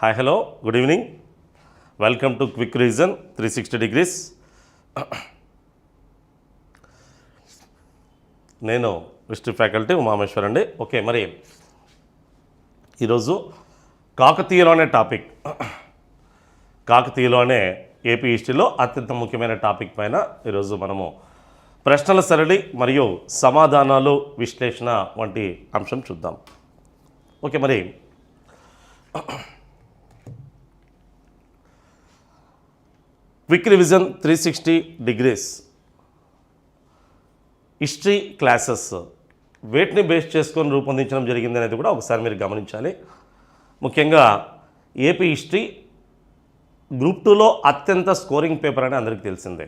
Hi hello good evening. Welcome to quick revision 360 degrees. నేను history faculty Umameshwar అండి. Okay, మరి ఈరోజు కాకతీయులు అనే టాపిక్, కాకతీయులు అనే ఏపీ హిస్టరీలో అత్యంత ముఖ్యమైన టాపిక్ పైన ఈరోజు మనము ప్రశ్నల సరళి మరియు సమాధానాలు విశ్లేషణ వంటి అంశం చూద్దాం. ఓకే, మరి quick revision 360 degrees history classes వేటిని బేస్ చేసుకొని రూపొందించడం జరిగింది అనేది కూడా ఒకసారి మీరు గమనించాలి. ముఖ్యంగా ఏపీ హిస్టరీ గ్రూప్ 2లో అత్యంత స్కోరింగ్ పేపర్ అని అందరికీ తెలిసిందే.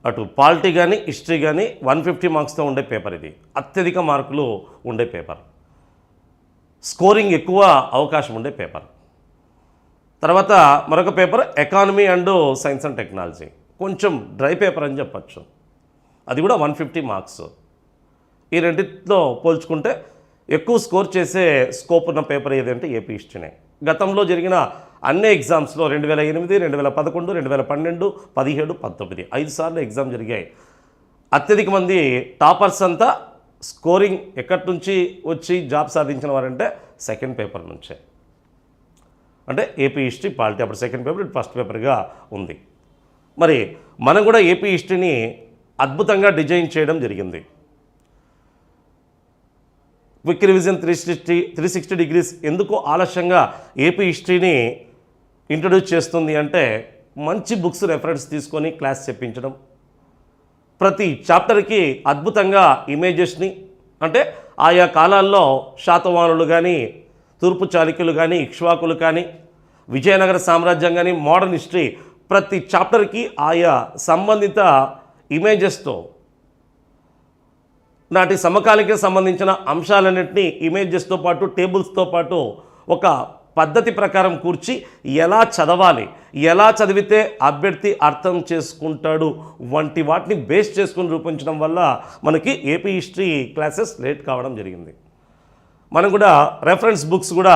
అటు పాలిటీ కానీ హిస్టరీ కానీ 150 మార్క్స్తో ఉండే పేపర్. ఇది అత్యధిక మార్కులు ఉండే పేపర్, స్కోరింగ్ ఎక్కువ అవకాశం ఉండే పేపర్. తర్వాత మరొక paper economy and science and technology, కొంచెం డ్రై పేపర్ అని చెప్పచ్చు. అది కూడా 150 మార్క్స్. ఈ రెండింటితో పోల్చుకుంటే ఎక్కువ స్కోర్ చేసే స్కోప్ ఉన్న పేపర్ ఏదంటే ఏపీ హిస్టరీనే. గతంలో జరిగిన అన్ని ఎగ్జామ్స్లో 2008, 2011, 2012, 17, 19 5 సార్లు ఎగ్జామ్ జరిగాయి. అత్యధిక మంది టాపర్స్ అంతా స్కోరింగ్ ఎక్కడి నుంచి వచ్చి జాబ్ సాధించిన వారంటే సెకండ్ పేపర్ నుంచే. అంటే ఏపీ హిస్టరీ పాలిటీ అప్పుడు సెకండ్ పేపర్, ఇటు ఫస్ట్ పేపర్గా ఉంది. మరి మనం కూడా ఏపీ హిస్టరీని అద్భుతంగా డిజైన్ చేయడం జరిగింది. క్విక్ రివిజన్ 360 డిగ్రీస్ ఎందుకు ఆలస్యంగా ఏపీ హిస్టరీని ఇంట్రడ్యూస్ చేస్తుంది అంటే, మంచి బుక్స్ రెఫరెన్స్ తీసుకొని క్లాస్ చెప్పించడం, ప్రతి చాప్టర్కి అద్భుతంగా ఇమేజెస్ని, అంటే ఆయా కాలాల్లో శాతవాహనులు కానీ, తూర్పు చాళుక్యులు కానీ, ఇక్ష్వాకులు కానీ, విజయనగర సామ్రాజ్యం కానీ, మోడర్న్ హిస్టరీ ప్రతి చాప్టర్కి ఆయా సంబంధిత ఇమేజెస్తో, నాటి సమకాలిక సంబంధించిన అంశాలన్నింటినీ ఇమేజెస్తో పాటు టేబుల్స్తో పాటు ఒక పద్ధతి ప్రకారం కూర్చి ఎలా చదవాలి, ఎలా చదివితే అభ్యర్థి అర్థం చేసుకుంటాడు వంటి వాటిని బేస్ చేసుకుని రూపొందించడం వల్ల మనకి ఏపీ హిస్టరీ క్లాసెస్ లేట్ కావడం జరిగింది. మనం కూడా రెఫరెన్స్ బుక్స్ కూడా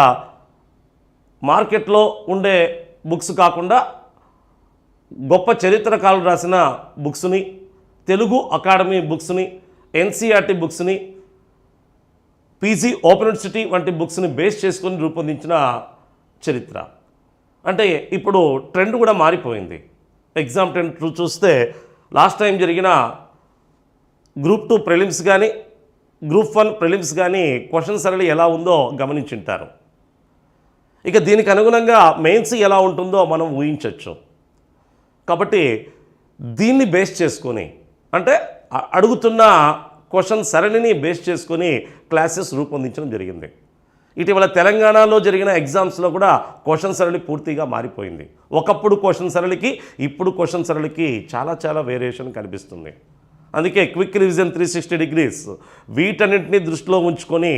మార్కెట్లో ఉండే బుక్స్ కాకుండా గొప్ప చరిత్రకారులు రాసిన బుక్స్ని, తెలుగు అకాడమీ బుక్స్ని, ఎన్సీఆర్టీ బుక్స్ని, పీజీ ఓపెన్ యూనివర్సిటీ వంటి బుక్స్ని బేస్ చేసుకొని రూపొందించిన చరిత్ర. అంటే ఇప్పుడు ట్రెండ్ కూడా మారిపోయింది. ఎగ్జామ్ ట్రెండ్ చూస్తే లాస్ట్ టైం జరిగిన గ్రూప్ 2 ప్రిలిమ్స్ కానీ, గ్రూప్ 1 ప్రిలిమ్స్ కానీ క్వశ్చన్ సరళి ఎలా ఉందో గమనించుంటారు. ఇక దీనికి అనుగుణంగా మెయిన్స్ ఎలా ఉంటుందో మనం ఊహించవచ్చు. కాబట్టి దీన్ని బేస్ చేసుకొని, అంటే అడుగుతున్న క్వశ్చన్ సరళిని బేస్ చేసుకొని క్లాసెస్ రూపొందించడం జరిగింది. ఇటీవల తెలంగాణలో జరిగిన ఎగ్జామ్స్లో కూడా క్వశ్చన్ సరళి పూర్తిగా మారిపోయింది. ఒకప్పుడు క్వశ్చన్ సరళికి ఇప్పుడు క్వశ్చన్ సరళికి చాలా వేరియేషన్ కనిపిస్తుంది. అందుకే క్విక్ రివిజన్ 360 డిగ్రీస్ వీటన్నింటినీ దృష్టిలో ఉంచుకొని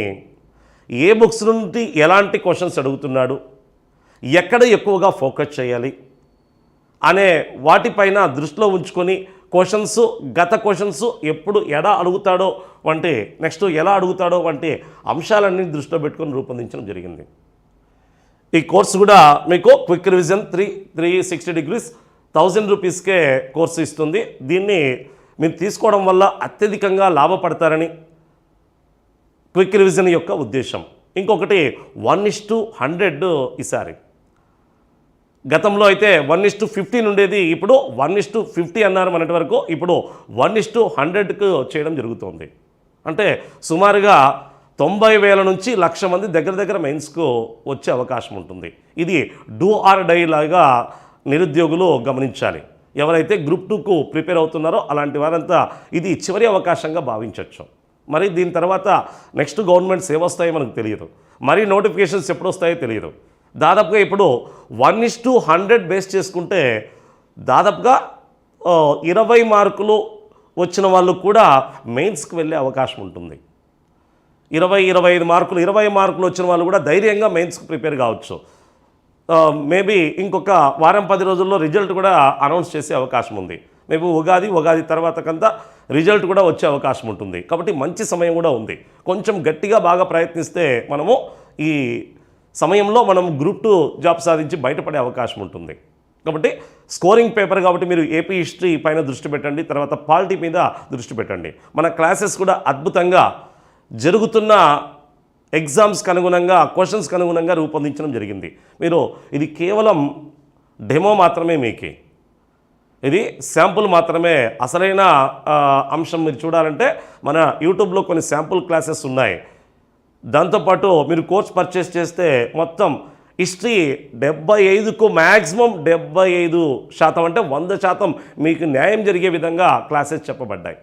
ఏ బుక్స్ నుండి ఎలాంటి క్వశ్చన్స్ అడుగుతున్నాడు, ఎక్కడ ఎక్కువగా ఫోకస్ చేయాలి అనే వాటిపైన దృష్టిలో ఉంచుకొని క్వశ్చన్స్, గత క్వశ్చన్స్ ఎప్పుడు ఎలా అడుగుతాడో వంటి, నెక్స్ట్ ఎలా అడుగుతాడో వంటి అంశాలన్నీ దృష్టిలో పెట్టుకొని రూపొందించడం జరిగింది. ఈ కోర్సు కూడా మీకు క్విక్ రివిజన్ 360 డిగ్రీస్ 1000 రూపీస్కే కోర్సు ఇస్తుంది. దీన్ని మీరు తీసుకోవడం వల్ల అత్యధికంగా లాభపడతారని క్విక్ రివిజన్ యొక్క ఉద్దేశం. ఇంకొకటి 1:100 ఈసారి. గతంలో అయితే 1:15 ఉండేది, ఇప్పుడు 1:50 అన్నారు మొన్నటి వరకు, ఇప్పుడు 1:100కు చేయడం జరుగుతుంది. అంటే సుమారుగా 90,000 నుంచి 1,00,000 మంది దగ్గర మెయిన్స్కు వచ్చే అవకాశం ఉంటుంది. ఇది డూ ఆర్ డై లాగా నిరుద్యోగులు గమనించాలి. ఎవరైతే గ్రూప్ 2కు ప్రిపేర్ అవుతున్నారో అలాంటి వారంతా ఇది చివరి అవకాశంగా భావించవచ్చు. మరి దీని తర్వాత నెక్స్ట్ గవర్నమెంట్స్ ఏమొస్తాయో మనకు తెలియదు, మరి నోటిఫికేషన్స్ ఎప్పుడు వస్తాయో తెలియదు. దాదాపుగా ఇప్పుడు 1:100 బేస్ చేసుకుంటే దాదాపుగా 20 మార్కులు వచ్చిన వాళ్ళు కూడా మెయిన్స్కి వెళ్ళే అవకాశం ఉంటుంది. 20-25 మార్కులు, 20 మార్కులు వచ్చిన వాళ్ళు కూడా ధైర్యంగా మెయిన్స్కి ప్రిపేర్ కావచ్చు. మేబీ ఇంకొక వారం 10 రోజుల్లో రిజల్ట్ కూడా అనౌన్స్ చేసే అవకాశం ఉంది. మేబీ ఉగాది తర్వాతకంతా రిజల్ట్ కూడా వచ్చే అవకాశం ఉంటుంది. కాబట్టి మంచి సమయం కూడా ఉంది. కొంచెం గట్టిగా బాగా ప్రయత్నిస్తే మనము ఈ సమయంలో మనం గ్రూప్ 2 జాబ్ సాధించి బయటపడే అవకాశం ఉంటుంది. కాబట్టి స్కోరింగ్ పేపర్ కాబట్టి మీరు ఏపీ హిస్టరీ పైన దృష్టి పెట్టండి, తర్వాత పాలిటీ మీద దృష్టి పెట్టండి. మన క్లాసెస్ కూడా అద్భుతంగా జరుగుతున్న ఎగ్జామ్స్కి అనుగుణంగా, క్వశ్చన్స్కి అనుగుణంగా రూపొందించడం జరిగింది. మీరు ఇది కేవలం డెమో మాత్రమే, మీకే ఇది శాంపుల్ మాత్రమే. అసలైన అంశం మీరు చూడాలంటే మన యూట్యూబ్లో కొన్ని శాంపుల్ క్లాసెస్ ఉన్నాయి. దాంతోపాటు మీరు కోర్స్ పర్చేస్ చేస్తే మొత్తం హిస్టరీ 75కు మ్యాక్సిమం 75% అంటే 100% మీకు న్యాయం జరిగే విధంగా క్లాసెస్ చెప్పబడ్డాయి.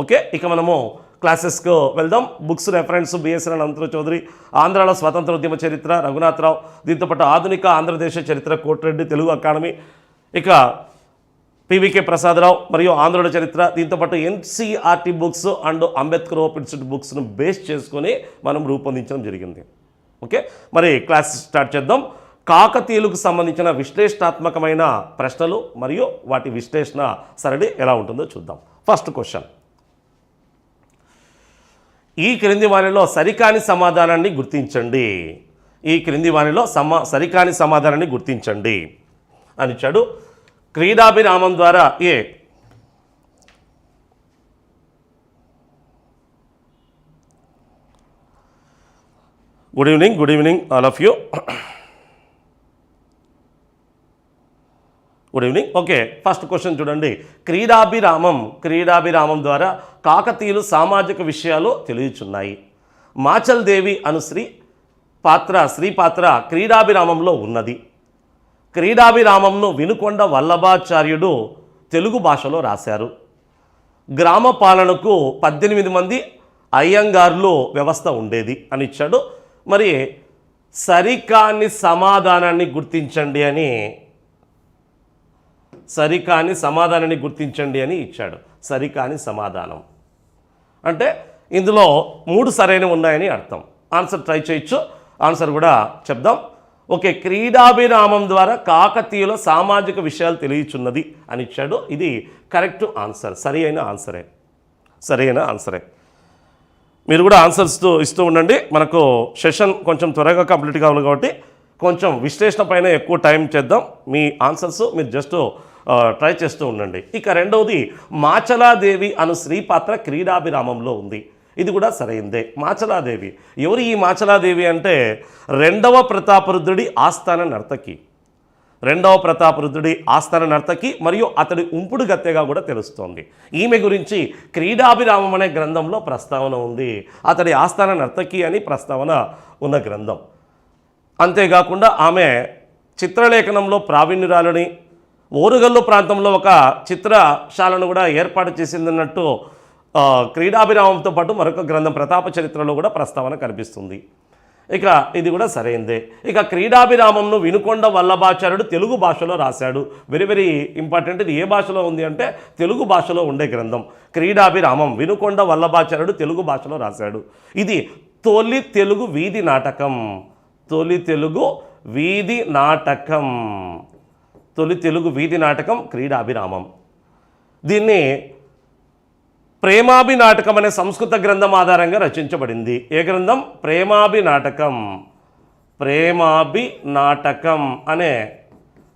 ఓకే, ఇక మనము క్లాసెస్కు వెళ్దాం. Books reference BSN Anantharao Chowdary, ఆంధ్రాలో స్వతంత్ర ఉద్యమ చరిత్ర రఘునాథరావు, దీంతోపాటు ఆధునిక ఆంధ్రదేశ చరిత్ర కోటిరెడ్డి తెలుగు అకాడమీ, ఇక పివికే ప్రసాదరావు మరియు ఆంధ్రుల చరిత్ర, దీంతోపాటు NCERT books and Ambedkar open institute బుక్స్ను బేస్ చేసుకొని మనం రూపొందించడం జరిగింది. ఓకే, మరి క్లాస్ స్టార్ట్ చేద్దాం. కాకతీయులకు సంబంధించిన విశ్లేషణాత్మకమైన ప్రశ్నలు మరియు వాటి విశ్లేషణ సరళి ఎలా ఉంటుందో చూద్దాం. ఫస్ట్ క్వశ్చన్, ఈ క్రింది వారిలో సరికాని సమాధానాన్ని గుర్తించండి. ఈ క్రింది వారిలో సరికాని సమాధానాన్ని గుర్తించండి అని ఇచ్చాడు. క్రీడాభిరామం ద్వారా a good evening all of you. Good evening. Okay, first question చూడండి. క్రీడాభిరామం ద్వారా కాకతీయులు సామాజిక విషయాలు తెలియచున్నాయి. మాచల్ దేవి అను శ్రీ పాత్ర క్రీడాభిరామంలో ఉన్నది. క్రీడాభిరామంను వినుకొండ వల్లభాచార్యుడు తెలుగు భాషలో రాశారు. గ్రామ పాలనకు 18 మంది అయ్యంగార్లు వ్యవస్థ ఉండేది అని ఇచ్చాడు. మరి సరికాని సమాధానాన్ని గుర్తించండి అని ఇచ్చాడు. సరికాని సమాధానం అంటే ఇందులో 3 సరైనవి ఉన్నాయని అర్థం. ఆన్సర్ ట్రై చేయొచ్చు, ఆన్సర్ కూడా చెప్దాం. ఓకే, క్రీడాభిరామం ద్వారా కాకతీయుల సామాజిక విషయాలు తెలియచున్నది అని ఇచ్చాడు. ఇది కరెక్ట్ ఆన్సర్, సరైన ఆన్సరే. మీరు కూడా ఆన్సర్స్ ఇస్తూ ఉండండి. మనకు సెషన్ కొంచెం త్వరగా కంప్లీట్ కావాలి కాబట్టి కొంచెం విశ్లేషణ పైన ఎక్కువ టైం చేద్దాం. మీ ఆన్సర్స్ మీరు జస్ట్ ట్రై చేస్తూ ఉండండి. ఇక రెండవది, మాచలాదేవి అను శ్రీ పాత్ర క్రీడాభిరామంలో ఉంది. ఇది కూడా సరైందే. మాచలాదేవి ఎవరు? ఈ మాచలాదేవి అంటే రెండవ ప్రతాపరుద్రుడి ఆస్థాన నర్తకి మరియు అతడి ఉంపుడు గత్తెగా కూడా తెలుస్తోంది. ఈమె గురించి క్రీడాభిరామం అనే గ్రంథంలో ప్రస్తావన ఉంది. అతడి ఆస్థాన నర్తకి అని ప్రస్తావన ఉన్న గ్రంథం. అంతేకాకుండా ఆమె చిత్రలేఖనంలో ప్రావీణ్యురాలని, ఓరుగల్లు ప్రాంతంలో ఒక చిత్రశాలను కూడా ఏర్పాటు చేసిందన్నట్టు క్రీడాభిరామంతో పాటు మరొక గ్రంథం ప్రతాప చరిత్రలో కూడా ప్రస్తావన కనిపిస్తుంది. ఇక ఇది కూడా సరైందే. ఇక క్రీడాభిరామంను వినుకొండ వల్లభాచార్యుడు తెలుగు భాషలో రాశాడు. Very very important. ఇది ఏ భాషలో ఉంది అంటే తెలుగు భాషలో ఉండే గ్రంథం. క్రీడాభిరామం వినుకొండ వల్లభాచార్యుడు తెలుగు భాషలో రాశాడు. ఇది తొలి తెలుగు వీధి నాటకం క్రీడాభిరామం. దీన్ని ప్రేమాభి నాటకం అనే సంస్కృత గ్రంథం ఆధారంగా రచించబడింది. ఏ గ్రంథం? ప్రేమాభి నాటకం అనే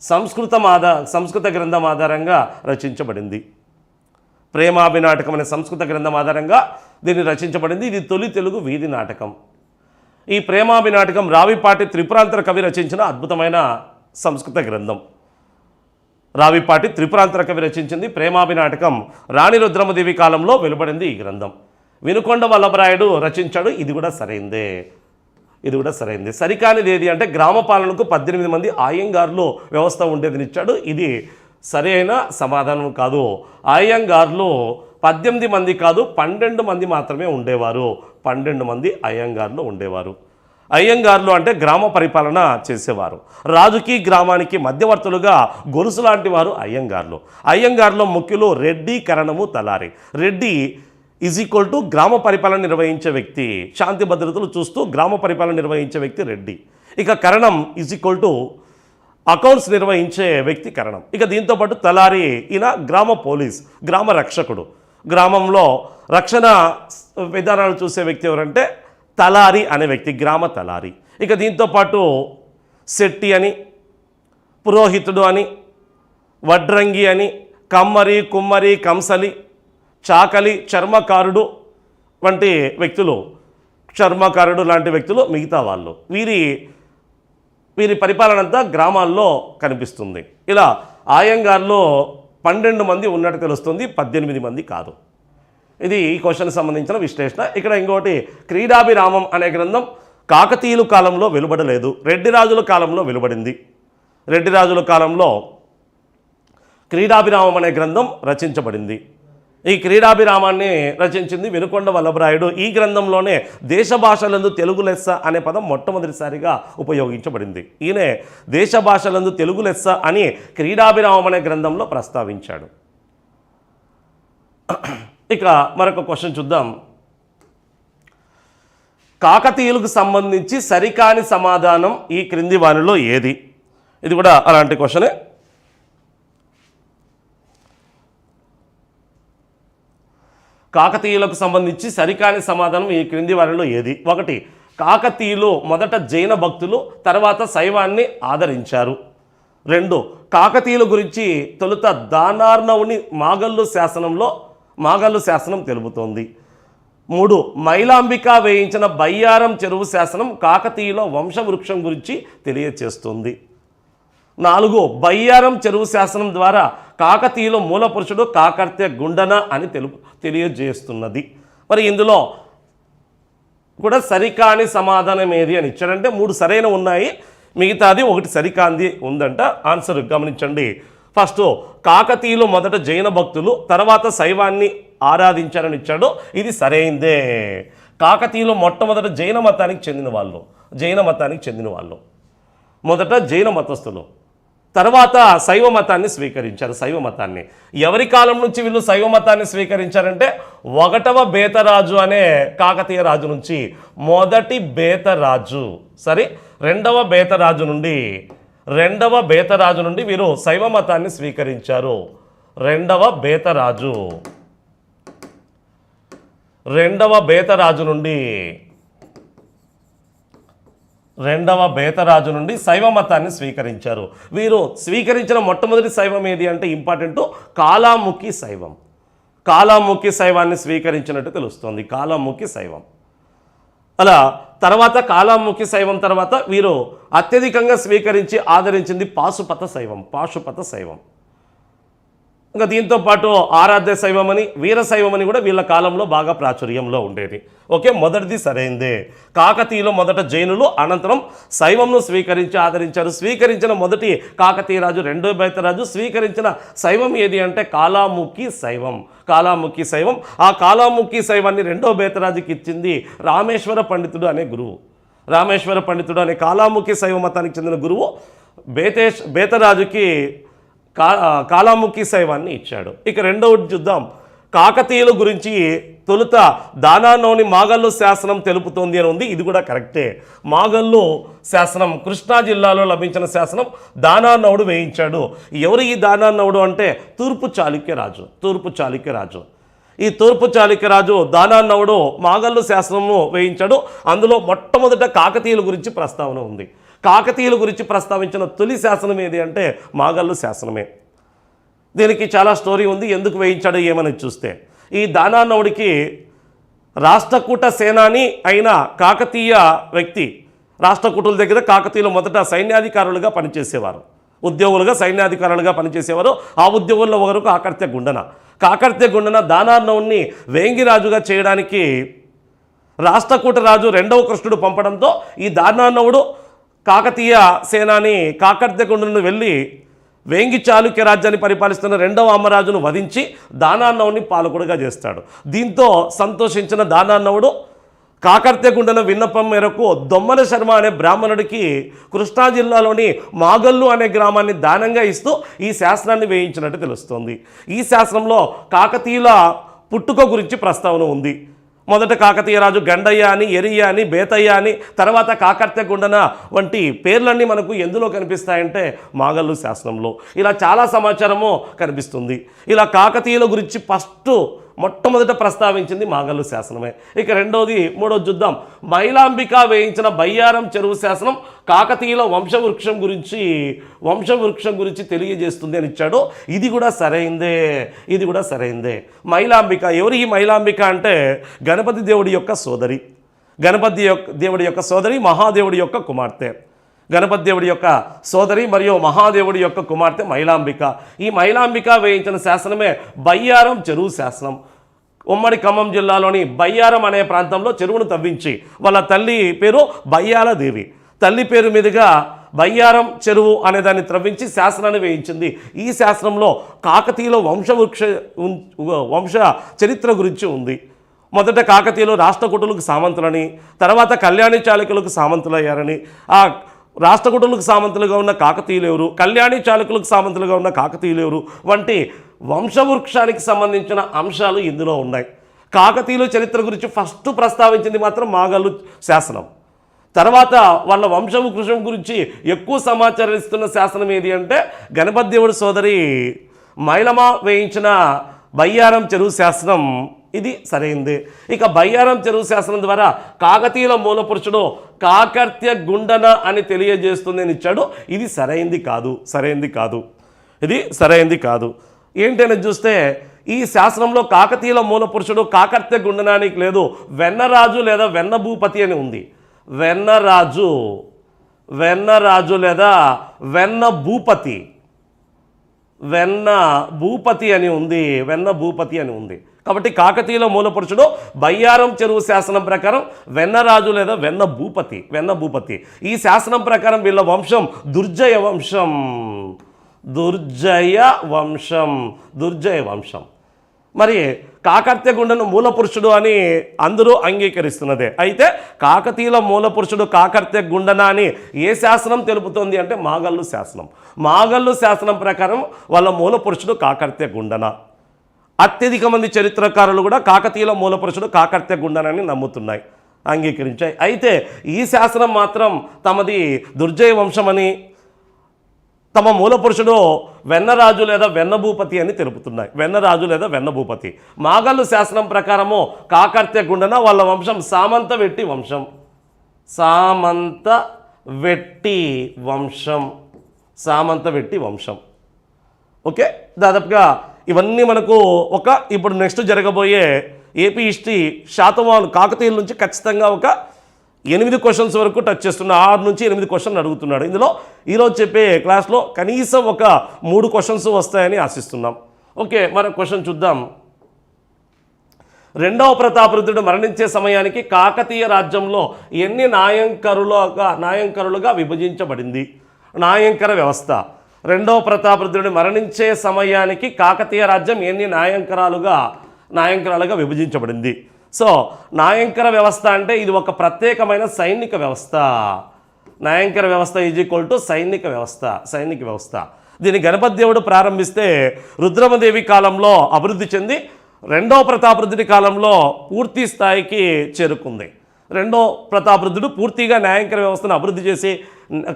సంస్కృత గ్రంథం ఆధారంగా రచించబడింది. ప్రేమాభి నాటకం అనే సంస్కృత గ్రంథం ఆధారంగా దీన్ని రచించబడింది. ఇది తొలి తెలుగు వీధి నాటకం. ఈ ప్రేమాభి నాటకం రావిపాటి త్రిపురాంతర కవి రచించిన అద్భుతమైన సంస్కృత గ్రంథం. రావిపాటి త్రిపురాంతర కవి రచించింది ప్రేమాభి నాటకం. రాణి రుద్రమదేవి కాలంలో వెలువడింది ఈ గ్రంథం. వినుకొండ వల్లభరాయుడు రచించాడు. ఇది కూడా సరైందే. సరికానిది ఏది అంటే గ్రామ పాలనకు 18 మంది అయ్యంగార్లు వ్యవస్థ ఉండేదని ఇచ్చాడు. ఇది సరైన సమాధానం కాదు. అయ్యంగార్లు 18 మంది కాదు, 12 మంది మాత్రమే ఉండేవారు. 12 మంది అయ్యంగార్లు ఉండేవారు. అయ్యంగార్లు అంటే గ్రామ పరిపాలన చేసేవారు. రాజుకి గ్రామానికి మధ్యవర్తులుగా గొలుసు లాంటి వారు అయ్యంగార్లో ముఖ్యులు రెడ్డి, కరణము, తలారి. రెడ్డి = గ్రామ పరిపాలన నిర్వహించే వ్యక్తి. శాంతి భద్రతలు చూస్తూ గ్రామ పరిపాలన నిర్వహించే వ్యక్తి రెడ్డి. ఇక కరణం = అకౌంట్స్ నిర్వహించే వ్యక్తి కరణం. ఇక దీంతోపాటు తలారి, ఈయన గ్రామ పోలీస్, గ్రామ రక్షకుడు. గ్రామంలో రక్షణ విధానాలు చూసే వ్యక్తి ఎవరంటే తలారి అనే వ్యక్తి, గ్రామ తలారి. ఇక దీంతోపాటు శెట్టి అని, పురోహితుడు అని, వడ్రంగి అని, కమ్మరి, కుమ్మరి, కంసలి, చాకలి, చర్మకారుడు వంటి వ్యక్తులు, చర్మకారుడు లాంటి వ్యక్తులు మిగతా వాళ్ళు. వీరి పరిపాలన అంతా గ్రామాల్లో కనిపిస్తుంది. ఇలా ఆయంగార్లో 12 మంది ఉన్నట్టు తెలుస్తుంది, 18 మంది కాదు. ఇది ఈ క్వశ్చన్కి సంబంధించిన విశ్లేషణ. ఇక్కడ ఇంకోటి, క్రీడాభిరామం అనే గ్రంథం కాకతీయుల కాలంలో వెలువడలేదు, రెడ్డి రాజుల కాలంలో వెలువడింది. రెడ్డి రాజుల కాలంలో క్రీడాభిరామం అనే గ్రంథం రచించబడింది. ఈ క్రీడాభిరామాన్ని రచించింది వినుకొండ వల్లభరాయుడు. ఈ గ్రంథంలోనే దేశ భాషలందు తెలుగు లెస్స అనే పదం మొట్టమొదటిసారిగా ఉపయోగించబడింది. ఈయనే దేశ భాషలందు తెలుగు లెస్స అని క్రీడాభిరామం అనే గ్రంథంలో ప్రస్తావించాడు. ఇక మరొక క్వశ్చన్ చూద్దాం. కాకతీయులకు సంబంధించి సరికాని సమాధానం ఈ క్రింది వానిలో ఏది? ఇది కూడా అలాంటి క్వశ్చనే. కాకతీయులకు సంబంధించి సరికాని సమాధానం ఈ క్రింది వారిలో ఏది? 1, కాకతీయులు మొదట జైన భక్తులు, తర్వాత శైవాన్ని ఆదరించారు. 2, కాకతీయుల గురించి తొలుత దానార్ణవుని మాగల్లు శాసనం తెలుపుతోంది. 3, మైలాంబిక వేయించిన బయ్యారం చెరువు శాసనం కాకతీయుల వంశవృక్షం గురించి తెలియచేస్తుంది. 4, బయ్యారం చెరువు శాసనం ద్వారా కాకతీయుల మూల పురుషుడు కాకర్తె గుండన అని తెలియజేస్తున్నది. మరి ఇందులో కూడా సరికాని సమాధానం ఏది అని ఇచ్చాడంటే 3 సరైన ఉన్నాయి, మిగతాది 1 సరికాంది ఉందంట. ఆన్సర్ గమనించండి. ఫస్ట్, కాకతీయులు మొదట జైన భక్తులు, తర్వాత శైవాన్ని ఆరాధించారని ఇచ్చాడు. ఇది సరైందే. కాకతీయులు మొట్టమొదట జైన మతానికి చెందిన వాళ్ళు మొదట జైన మతస్థులు, తర్వాత శైవ మతాన్ని స్వీకరించారు. శైవ మతాన్ని ఎవరి కాలం నుంచి వీళ్ళు శైవ మతాన్ని స్వీకరించారంటే 1వ బేతరాజు అనే కాకతీయ రాజు నుంచి, మొదటి బేతరాజు 2వ బేతరాజు నుండి వీరు శైవ మతాన్ని స్వీకరించారు. 2వ బేతరాజు నుండి శైవ మతాన్ని స్వీకరించారు. వీరు స్వీకరించిన మొట్టమొదటి శైవం ఏది అంటే ఇంపార్టెంట్, కాలాముఖి శైవం. కాలాముఖి శైవాన్ని స్వీకరించినట్టు తెలుస్తుంది. కాలాముఖి శైవం. అలా తర్వాత కాలాముఖి శైవం తర్వాత వీరు అత్యధికంగా స్వీకరించి ఆదరించింది పాశుపత శైవం. ఇంకా దీంతో పాటు ఆరాధ్య శైవమని, వీరశైవమని కూడా వీళ్ళ కాలంలో బాగా ప్రాచుర్యంలో ఉండేది. ఓకే, మొదటిది సరైందే. కాకతీయులు మొదట జైనులు, అనంతరం శైవంను స్వీకరించి ఆదరించారు. స్వీకరించిన మొదటి కాకతీయ రాజు, 2వ బేతరాజు. స్వీకరించిన శైవం ఏది అంటే కాలాముఖి శైవం. ఆ కాలాముఖి శైవాన్ని 2వ బేతరాజుకి ఇచ్చింది రామేశ్వర పండితుడు అనే గురువు. రామేశ్వర పండితుడు అనే కాలాముఖి శైవ మతానికి చెందిన గురువు బేతరాజుకి కాలాముఖి శైవాన్ని ఇచ్చాడు. ఇక రెండవది చూద్దాం. కాకతీయుల గురించి తొలుత దానార్ణవుని మాగల్లు శాసనం తెలుపుతోంది అని ఉంది. ఇది కూడా కరెక్టే. మాగల్లు శాసనం కృష్ణా జిల్లాలో లభించిన శాసనం. దానార్ణవుడు వేయించాడు. ఎవరు ఈ దానార్ణవుడు అంటే తూర్పు చాళుక్యరాజు. ఈ తూర్పు చాళుక్యరాజు దానార్ణవుడు మాగల్లు శాసనము వేయించాడు. అందులో మొట్టమొదట కాకతీయుల గురించి ప్రస్తావన ఉంది. కాకతీయుల గురించి ప్రస్తావించిన తొలి శాసనం ఏది అంటే మాగల్లు శాసనమే. దీనికి చాలా స్టోరీ ఉంది, ఎందుకు వేయించాడో ఏమని చూస్తే, ఈ దానార్ణవుడికి రాష్ట్రకూట సేనాని అయిన కాకతీయ వ్యక్తి, రాష్ట్రకూటుల దగ్గర కాకతీయులు మొదట సైన్యాధికారులుగా పనిచేసేవారు, సైన్యాధికారులుగా పనిచేసేవారు. ఆ ఉద్యోగుల్లో ఒకరు కాకర్తె గుండన దానార్ణవుణ్ణి వేంగిరాజుగా చేయడానికి రాష్ట్రకూట రాజు 2వ కృష్ణుడు పంపడంతో ఈ దానార్ణవుడు కాకతీయ సేనాని కాకర్తె గుండను వెళ్ళి వేంగి చాళుక్య రాజ్యాన్ని పరిపాలిస్తున్న 2వ అమ్మరాజును వధించి దానార్ణవుని పాలకుడుగా చేస్తాడు. దీంతో సంతోషించిన దానార్ణవుడు కాకర్తె గుండన విన్నపం మేరకు దొమ్మన శర్మ అనే బ్రాహ్మణుడికి కృష్ణా జిల్లాలోని మాగల్లు అనే గ్రామాన్ని దానంగా ఇస్తూ ఈ శాసనాన్ని వేయించినట్టు తెలుస్తోంది. ఈ శాసనంలో కాకతీయుల పుట్టుక గురించి ప్రస్తావన ఉంది. మొదట కాకతీయ రాజు గండయ్య అని, ఎరియా అని, బేతయ్య అని, తర్వాత కాకర్తె గుండన వంటి పేర్లన్నీ మనకు ఎందులో కనిపిస్తాయంటే మాగల్లు శాసనంలో. ఇలా చాలా సమాచారము కనిపిస్తుంది. ఇలా కాకతీయుల గురించి ఫస్ట్ మొట్టమొదట ప్రస్తావించింది మాగల్లు శాసనమే. ఇక మూడోది చూద్దాం. మైలాంబిక వేయించిన బయ్యారం చెరువు శాసనం కాకతీయుల వంశవృక్షం గురించి తెలియజేస్తుంది అని ఇచ్చాడు. ఇది కూడా సరైందే. మైలాంబిక ఎవరు? ఈ మైలాంబిక అంటే గణపతి దేవుడి యొక్క సోదరి, దేవుడి యొక్క సోదరి, మహాదేవుడి యొక్క కుమార్తె. గణపతి దేవుడి యొక్క సోదరి మరియు మహాదేవుడి యొక్క కుమార్తె మైలాంబిక. ఈ మైలాంబిక వేయించిన శాసనమే బయ్యారం చెరువు శాసనం. ఉమ్మడి ఖమ్మం జిల్లాలోని బయ్యారం అనే ప్రాంతంలో చెరువును తవ్వించి వాళ్ళ తల్లి పేరు బయ్యాలదేవి, తల్లి పేరు మీదుగా బయ్యారం చెరువు అనే దాన్ని త్రవ్వించి శాసనాన్ని వేయించింది. ఈ శాసనంలో కాకతీయుల వంశ చరిత్ర గురించి ఉంది. మొదట కాకతీయులు రాష్ట్రకూటులకు సామంతులని, తర్వాత కళ్యాణి చాళుక్యులకు సామంతులయ్యారని, ఆ రాష్ట్రకూటులకు సామంతులుగా ఉన్న కాకతీయులు ఎవరు, కళ్యాణి చాళుక్యులకు సామంతులుగా ఉన్న కాకతీయులు ఎవరు వంటి వంశవృక్షానికి సంబంధించిన అంశాలు ఇందులో ఉన్నాయి. కాకతీయుల చరిత్ర గురించి ఫస్ట్ ప్రస్తావించింది మాత్రం మాగల్లు శాసనం. తర్వాత వాళ్ళ వంశవృక్షం గురించి ఎక్కువ సమాచారం ఇస్తున్న శాసనం ఏది అంటే గణపతి దేవుడి సోదరి మైలమ్మ వేయించిన బయ్యారం చెరువు శాసనం. ఇది సరైంది. ఇక బయ్యారం చెరువు శాసనం ద్వారా కాకతీయుల మూలపురుషుడు కాకర్త్య గుండన అని తెలియజేస్తుంది అని ఇచ్చాడు. ఇది సరైంది కాదు. ఏంటని చూస్తే ఈ శాసనంలో కాకతీయుల మూలపురుషుడు కాకర్త్య గుండనానికి లేదు, వెన్నరాజు లేదా వెన్నభూపతి అని ఉంది. వెన్నరాజు లేదా వెన్నభూపతి అని ఉంది. కాబట్టి కాకతీయుల మూలపురుషుడు బయ్యారం చెరువు శాసనం ప్రకారం వెన్నరాజు లేదా వెన్నభూపతి. ఈ శాసనం ప్రకారం వీళ్ళ వంశం దుర్జయ వంశం. మరి కాకర్త్యగుండను మూలపురుషుడు అని అందరూ అంగీకరిస్తున్నదే. అయితే కాకతీయుల మూలపురుషుడు కాకర్త్యగుండన అని ఏ శాసనం తెలుపుతోంది అంటే మాగల్లు శాసనం ప్రకారం వాళ్ళ మూలపురుషుడు కాకర్త్యగుండన. అత్యధిక మంది చరిత్రకారులు కూడా కాకతీయుల మూలపురుషుడు కాకర్త్యగుండనని అంగీకరించాయి. అయితే ఈ శాసనం మాత్రం తమది దుర్జయ వంశమని, తమ మూలపురుషుడు వెన్నరాజు లేదా వెన్నభూపతి అని తెలుపుతున్నాయి. మాగల్లు శాసనం ప్రకారము కాకర్త్యగుండన వాళ్ళ వంశం సామంతవెట్టి వంశం. ఓకే, దాదాపుగా ఇవన్నీ మనకు ఇప్పుడు నెక్స్ట్ జరగబోయే ఏపీ హిస్టరీ శాతవాహనులు కాకతీయుల నుంచి ఖచ్చితంగా 8 క్వశ్చన్స్ వరకు టచ్ చేస్తున్నా. 6 నుంచి 8 క్వశ్చన్లు అడుగుతున్నాడు. ఇందులో ఈరోజు చెప్పే క్లాస్లో కనీసం 3 క్వశ్చన్స్ వస్తాయని ఆశిస్తున్నాం. ఓకే, మరో క్వశ్చన్ చూద్దాం. 2వ ప్రతాపరుద్రుడు మరణించే సమయానికి కాకతీయ రాజ్యంలో ఎన్ని నాయంకరులుగా విభజించబడింది? నాయంకర వ్యవస్థ. 2వ ప్రతాపరుద్రుడు మరణించే సమయానికి కాకతీయ రాజ్యం ఎన్ని నాయంకరాలుగా విభజించబడింది? సో నాయంకర వ్యవస్థ అంటే ఇది ఒక ప్రత్యేకమైన సైనిక వ్యవస్థ. నాయంకర వ్యవస్థ ఈజ్ ఈక్వల్ టు సైనిక వ్యవస్థ. దీన్ని గణపతి దేవుడు ప్రారంభిస్తే రుద్రమదేవి కాలంలో అభివృద్ధి చెంది 2వ ప్రతాపరుద్రుడి కాలంలో పూర్తి స్థాయికి చేరుకుంది. 2వ ప్రతాపరుద్రుడు పూర్తిగా న్యాయంకర వ్యవస్థను అభివృద్ధి చేసి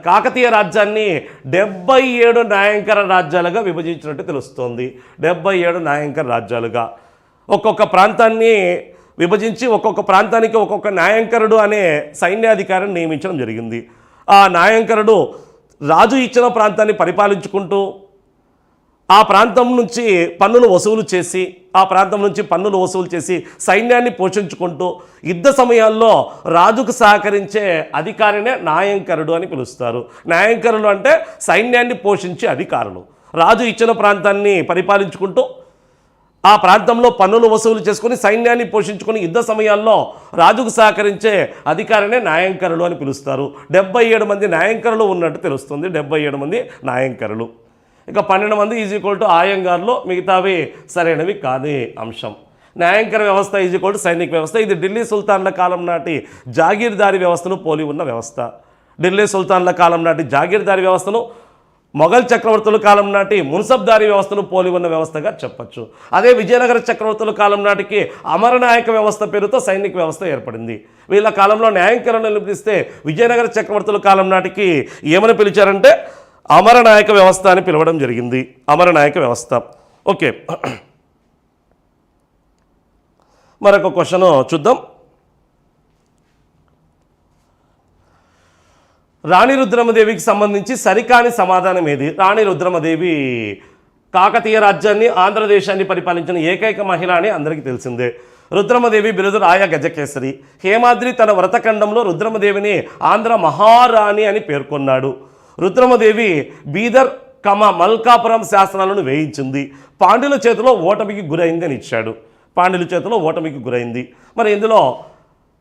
కాకతీయ రాజ్యాన్ని 77 న్యాయంకర రాజ్యాలుగా విభజించినట్టు తెలుస్తోంది. 77 న్యాయంకర రాజ్యాలుగా ఒక్కొక్క ప్రాంతాన్ని విభజించి ఒక్కొక్క ప్రాంతానికి ఒక్కొక్క న్యాయంకరుడు అనే సైన్యాధికారిని నియమించడం జరిగింది. ఆ న్యాయంకరుడు రాజు ఇచ్చిన ప్రాంతాన్ని పరిపాలించుకుంటూ ఆ ప్రాంతం నుంచి పన్నులు వసూలు చేసి సైన్యాన్ని పోషించుకుంటూ యుద్ధ సమయాల్లో రాజుకు సహకరించే అధికారినే నాయంకరుడు అని పిలుస్తారు. నాయంకరులు అంటే సైన్యాన్ని పోషించే అధికారులు. రాజు ఇచ్చిన ప్రాంతాన్ని పరిపాలించుకుంటూ ఆ ప్రాంతంలో పన్నులు వసూలు చేసుకుని సైన్యాన్ని పోషించుకుని యుద్ధ సమయాల్లో రాజుకు సహకరించే అధికారినే నాయంకరులు అని పిలుస్తారు. 77 మంది నాయంకరులు ఉన్నట్టు తెలుస్తుంది. 77 మంది నాయంకరులు. ఇక 12 మంది ఈజ్ ఈక్వల్ టు ఆయంగార్లు, మిగతావి సరైనవి కాని అంశం. న్యాయంకర వ్యవస్థ ఈజ్ ఈక్వల్ టు సైనిక వ్యవస్థ. ఇది ఢిల్లీ సుల్తాన్ల కాలం నాటి జాగీర్దారీ వ్యవస్థను పోలి ఉన్న వ్యవస్థ. ఢిల్లీ సుల్తాన్ల కాలం నాటి జాగీర్దారీ వ్యవస్థను మొఘల్ చక్రవర్తుల కాలం నాటి మున్సబ్దారీ వ్యవస్థను పోలి ఉన్న వ్యవస్థగా చెప్పచ్చు. అదే విజయనగర చక్రవర్తుల కాలం నాటికి అమరనాయక వ్యవస్థ పేరుతో సైనిక వ్యవస్థ ఏర్పడింది. వీళ్ళ కాలంలో న్యాయంకరణను పిలిస్తే విజయనగర చక్రవర్తుల కాలం నాటికి ఏమని పిలిచారంటే అమరనాయక వ్యవస్థ అని పిలవడం జరిగింది. అమరనాయక వ్యవస్థ. ఓకే, మరొక క్వశ్చన్ చూద్దాం. రాణి రుద్రమదేవికి సంబంధించి సరికాని సమాధానం ఏది? రాణి రుద్రమదేవి కాకతీయ రాజ్యాన్ని ఆంధ్రదేశాన్ని పరిపాలించిన ఏకైక మహిళ అని అందరికీ తెలిసిందే. రుద్రమదేవి బిరుదు రాయ గజకేసరి. హేమాద్రి తన వ్రతఖండంలో రుద్రమదేవిని ఆంధ్ర మహారాణి అని పేర్కొన్నాడు. రుద్రమదేవి బీదర్ మల్కాపురం శాసనాలను వేయించింది. పాండ్యుల చేతిలో ఓటమికి గురైంది అని ఇచ్చాడు. పాండ్యుల చేతిలో ఓటమికి గురైంది. మరి ఇందులో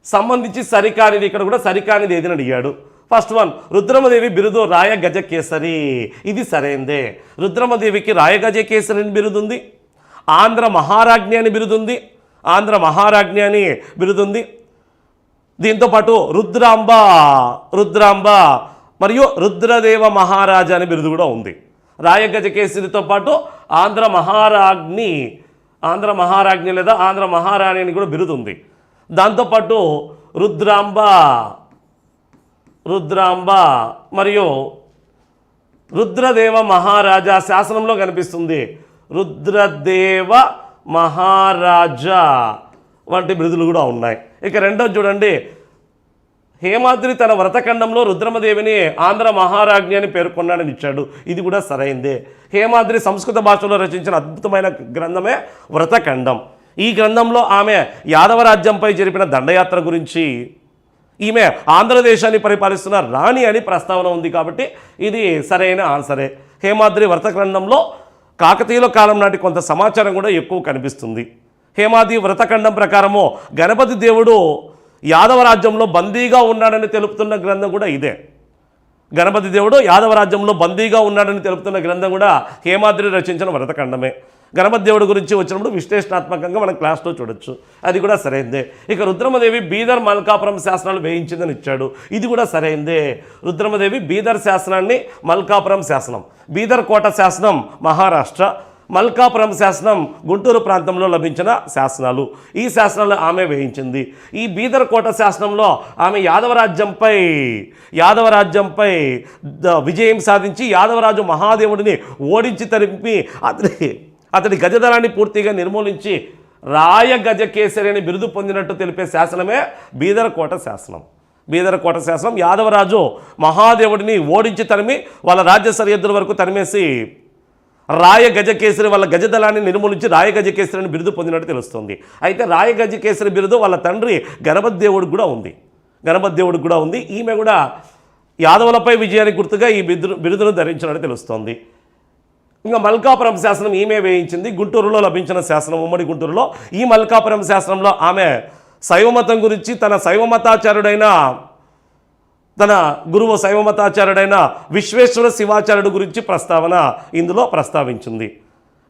సంబంధించి సరికానిది, ఇక్కడ కూడా సరికానిది ఏదని అడిగాడు. ఫస్ట్ వన్, రుద్రమదేవి బిరుదు రాయ గజకేసరి. ఇది సరైందే. రుద్రమదేవికి రాయ గజకేసరి అని బిరుదుంది. ఆంధ్ర మహారాజ్ఞి అని బిరుదుంది. ఆంధ్ర మహారాజ్ఞి అని బిరుదుంది. దీంతోపాటు రుద్రాంబ మరియు రుద్రదేవ మహారాజా అని బిరుదు కూడా ఉంది. రాయ గజకేసరితో పాటు ఆంధ్ర మహారాజ్ఞి లేదా ఆంధ్ర మహారాణి అని కూడా బిరుదు ఉంది. దాంతోపాటు రుద్రాంబ మరియు రుద్రదేవ మహారాజా శాసనంలో కనిపిస్తుంది. రుద్రదేవ మహారాజా వంటి బిరుదులు కూడా ఉన్నాయి. ఇక రెండోది చూడండి, హేమాద్రి తన వ్రతఖండంలో రుద్రమదేవిని ఆంధ్ర మహారాజ్ఞి అని పేర్కొన్నాడని ఇచ్చాడు. ఇది కూడా సరైందే. హేమాద్రి సంస్కృత భాషలో రచించిన అద్భుతమైన గ్రంథమే వ్రతఖండం. ఈ గ్రంథంలో ఆమె యాదవ రాజ్యంపై జరిపిన దండయాత్ర గురించి, ఈమె ఆంధ్రదేశాన్ని పరిపాలిస్తున్న రాణి అని ప్రస్తావన ఉంది. కాబట్టి ఇది సరైన ఆన్సరే. హేమాద్రి వ్రతఖండంలో కాకతీయుల కాలం నాటి కొంత సమాచారం కూడా ఎక్కువ కనిపిస్తుంది. హేమాద్రి వ్రతఖండం ప్రకారము గణపతి దేవుడు యాదవ రాజ్యంలో బందీగా ఉన్నాడని తెలుపుతున్న గ్రంథం కూడా ఇదే. గణపతి దేవుడు యాదవ రాజ్యంలో బందీగా ఉన్నాడని తెలుపుతున్న గ్రంథం కూడా హేమాద్రి రచించిన వ్రతఖండమే. గణపతి దేవుడి గురించి వచ్చినప్పుడు విశ్లేషణాత్మకంగా మనం క్లాస్లో చూడొచ్చు. అది కూడా సరైందే. ఇక రుద్రమదేవి బీదర్ మల్కాపురం శాసనాలు వేయించిందని ఇచ్చాడు. ఇది కూడా సరైందే. రుద్రమదేవి బీదర్ శాసనాన్ని, మల్కాపురం శాసనం, బీదర్ కోట శాసనం మహారాష్ట్ర, మల్కాపురం శాసనం గుంటూరు ప్రాంతంలో లభించిన శాసనాలు. ఈ శాసనాలు ఆమె వేయించింది. ఈ బీదర్ కోట శాసనంలో ఆమె యాదవరాజ్యంపై విజయం సాధించి యాదవరాజు మహాదేవుడిని ఓడించి తరిపి అతడి గజదళాన్ని పూర్తిగా నిర్మూలించి రాయ గజకేసరి అని బిరుదు పొందినట్టు తెలిపే శాసనమే బీదర్ కోట శాసనం. బీదర్ కోట శాసనం యాదవరాజు మహాదేవుడిని ఓడించి తరిమి వాళ్ళ రాజ్య సరిహద్దుల వరకు తరిమేసి రాయ గజకేసరి వాళ్ళ గజదళాన్ని నిర్మూలించి రాయ గజకేసరి అని బిరుదు పొందినట్టు తెలుస్తుంది. అయితే రాయ గజకేసరి బిరుదు వాళ్ళ తండ్రి గణపతి దేవుడికి కూడా ఉంది. ఈమె కూడా యాదవులపై విజయానికి గుర్తుగా ఈ బిరుదును ధరించినట్టు తెలుస్తోంది. ఇంకా మల్కాపురం శాసనం ఈమె వేయించింది. గుంటూరులో లభించిన శాసనం, ఉమ్మడి గుంటూరులో. ఈ మల్కాపురం శాసనంలో ఆమె శైవమతం గురించి తన గురువు శైవమతాచార్యుడైన విశ్వేశ్వర శివాచార్యుడు గురించి ఇందులో ప్రస్తావించింది.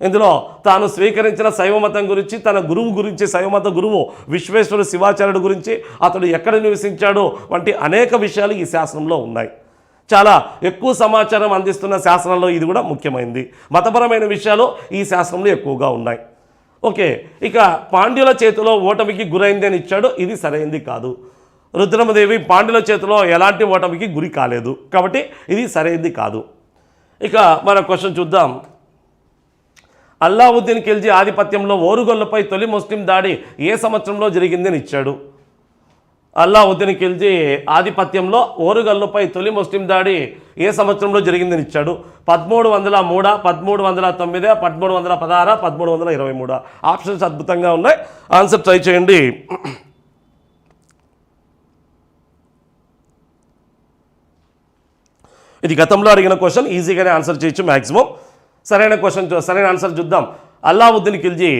ఇందులో తాను స్వీకరించిన శైవమతం గురించి, తన గురువు గురించి, శైవమత గురువు విశ్వేశ్వర శివాచార్యుడు గురించి, అతడు ఎక్కడ నివసించాడు వంటి అనేక విషయాలు ఈ శాసనంలో ఉన్నాయి. చాలా ఎక్కువ సమాచారం అందిస్తున్న శాసనంలో ఇది కూడా ముఖ్యమైనది. మతపరమైన విషయాలు ఈ శాసనంలో ఎక్కువగా ఉన్నాయి. ఓకే, ఇక పాండ్యుల చేతిలో ఓటమికి గురైంది అని ఇచ్చాడు. ఇది సరైంది కాదు. రుద్రమదేవి పాండ్యుల చేతిలో ఎలాంటి ఓటమికి గురి కాలేదు. కాబట్టి ఇది సరైంది కాదు. ఇక మన క్వశ్చన్ చూద్దాం. అల్లావుద్దీన్ ఖిల్జీ ఆధిపత్యంలో ఓరుగొల్లపై తొలి ముస్లిం దాడి ఏ సంవత్సరంలో జరిగిందని ఇచ్చాడు. అల్లావుద్దీన్ ఖిల్జీ ఆధిపత్యంలో ఓరుగల్లుపై తొలి ముస్లిం దాడి ఏ సంవత్సరంలో జరిగిందని ఇచ్చాడు. 1303, 1309, 1316, 1323. ఆప్షన్స్ అద్భుతంగా ఉన్నాయి. ఆన్సర్ ట్రై చేయండి. ఇది గతంలో అడిగిన క్వశ్చన్, ఈజీగానే ఆన్సర్ చేయొచ్చు మ్యాక్సిమం. సరైన ఆన్సర్ చూద్దాం. అల్లావుద్దీన్ ఖిల్జీ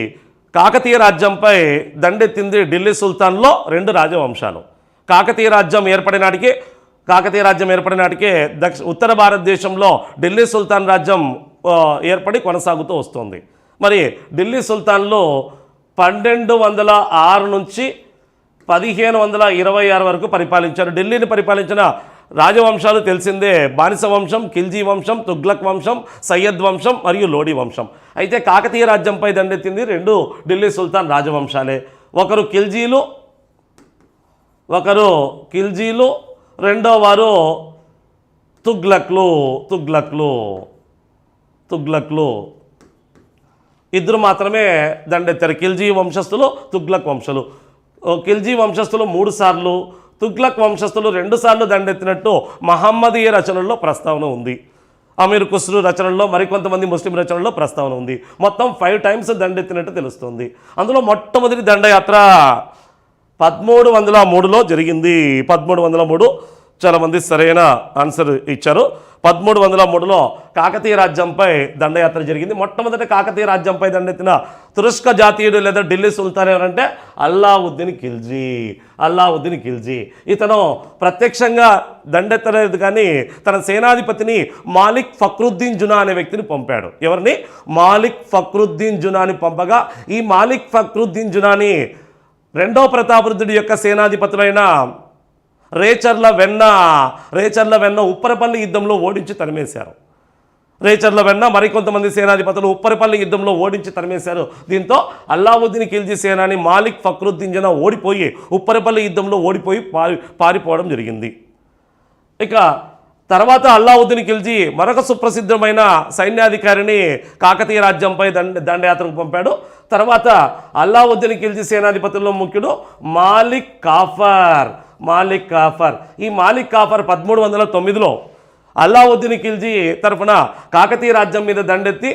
కాకతీయ రాజ్యంపై దండెత్తింది ఢిల్లీ సుల్తాన్లో 2 రాజవంశాలు. కాకతీయ రాజ్యం ఏర్పడిన నాటికే ఉత్తర భారతదేశంలో ఢిల్లీ సుల్తాన్ రాజ్యం ఏర్పడి కొనసాగుతూ వస్తుంది. మరి ఢిల్లీ సుల్తాన్లో 1206 నుంచి 1526 వరకు పరిపాలించారు. ఢిల్లీని పరిపాలించిన రాజవంశాలు తెలిసిందే. బానిస వంశం, ఖిల్జీ వంశం, తుగ్లక్ వంశం, సయ్యద్ వంశం మరియు లోడీ వంశం. అయితే కాకతీయ రాజ్యంపై దండెత్తింది 2 ఢిల్లీ సుల్తాన్ రాజవంశాలే. ఒకరు ఖిల్జీలు, రెండో వారు తుగ్లక్లు. ఇద్దరు మాత్రమే దండెత్తారు, ఖిల్జీ వంశస్థులు, తుగ్లక్ వంశులు. ఖిల్జీ వంశస్థులు 3 సార్లు, తుగ్లక్ వంశస్థులు 2 సార్లు దండెత్తినట్టు మహమ్మదీయ రచనల్లో ప్రస్తావన ఉంది. అమీర్ ఖుస్రూ రచనల్లో, మరికొంతమంది ముస్లిం రచనల్లో ప్రస్తావన ఉంది. మొత్తం 5 టైమ్స్ దండెత్తినట్టు తెలుస్తుంది. అందులో మొట్టమొదటి దండయాత్ర 1303లో జరిగింది. 1303 చాలామంది సరైన ఆన్సర్ ఇచ్చారు. 1303లో కాకతీయ రాజ్యంపై దండయాత్ర జరిగింది. మొట్టమొదటి కాకతీయ రాజ్యంపై దండెత్తిన తురుష్క జాతీయుడు లేదా ఢిల్లీ సుల్తాన్ ఎవరంటే అల్లావుద్దీన్ ఖిల్జీ. అల్లావుద్దీన్ ఖిల్జీ ఇతను ప్రత్యక్షంగా దండెత్తలేదు, కానీ తన సేనాధిపతిని మాలిక్ ఫక్రుద్దీన్ జునా అనే వ్యక్తిని పంపాడు. ఎవరిని? మాలిక్ ఫక్రుద్దీన్ జునాని పంపగా ఈ మాలిక్ ఫక్రుద్దీన్ జునాని రెండో ప్రతాపరుద్రుడి యొక్క సేనాధిపతులైన రేచర్ల వెన్న ఉప్పరపల్లి యుద్ధంలో ఓడించి తరిమేశారు. రేచర్ల వెన్న మరికొంతమంది సేనాధిపతులు ఉప్పరపల్లి యుద్ధంలో ఓడించి తరిమేశారు. దీంతో అల్లావుద్దీన్ ఖిల్జీ సేనాని మాలిక్ ఫక్రుద్దీన్ జనా ఓడిపోయి ఉప్పరపల్లి యుద్ధంలో ఓడిపోయి పారిపోవడం జరిగింది. ఇక తర్వాత అల్లావుద్దీన్ ఖిల్జీ మరొక సుప్రసిద్ధమైన సైన్యాధికారిని కాకతీయ రాజ్యంపై దండయాత్రకు పంపాడు. తర్వాత అల్లావుద్దీన్ ఖిల్జీ సేనాధిపతుల్లో ముఖ్యుడు మాలిక్ కాఫర్. ఈ మాలిక్ కాఫర్ 1309లో అల్లావుద్దీన్ ఖిల్జీ తరఫున కాకతీయ రాజ్యం మీద దండెత్తి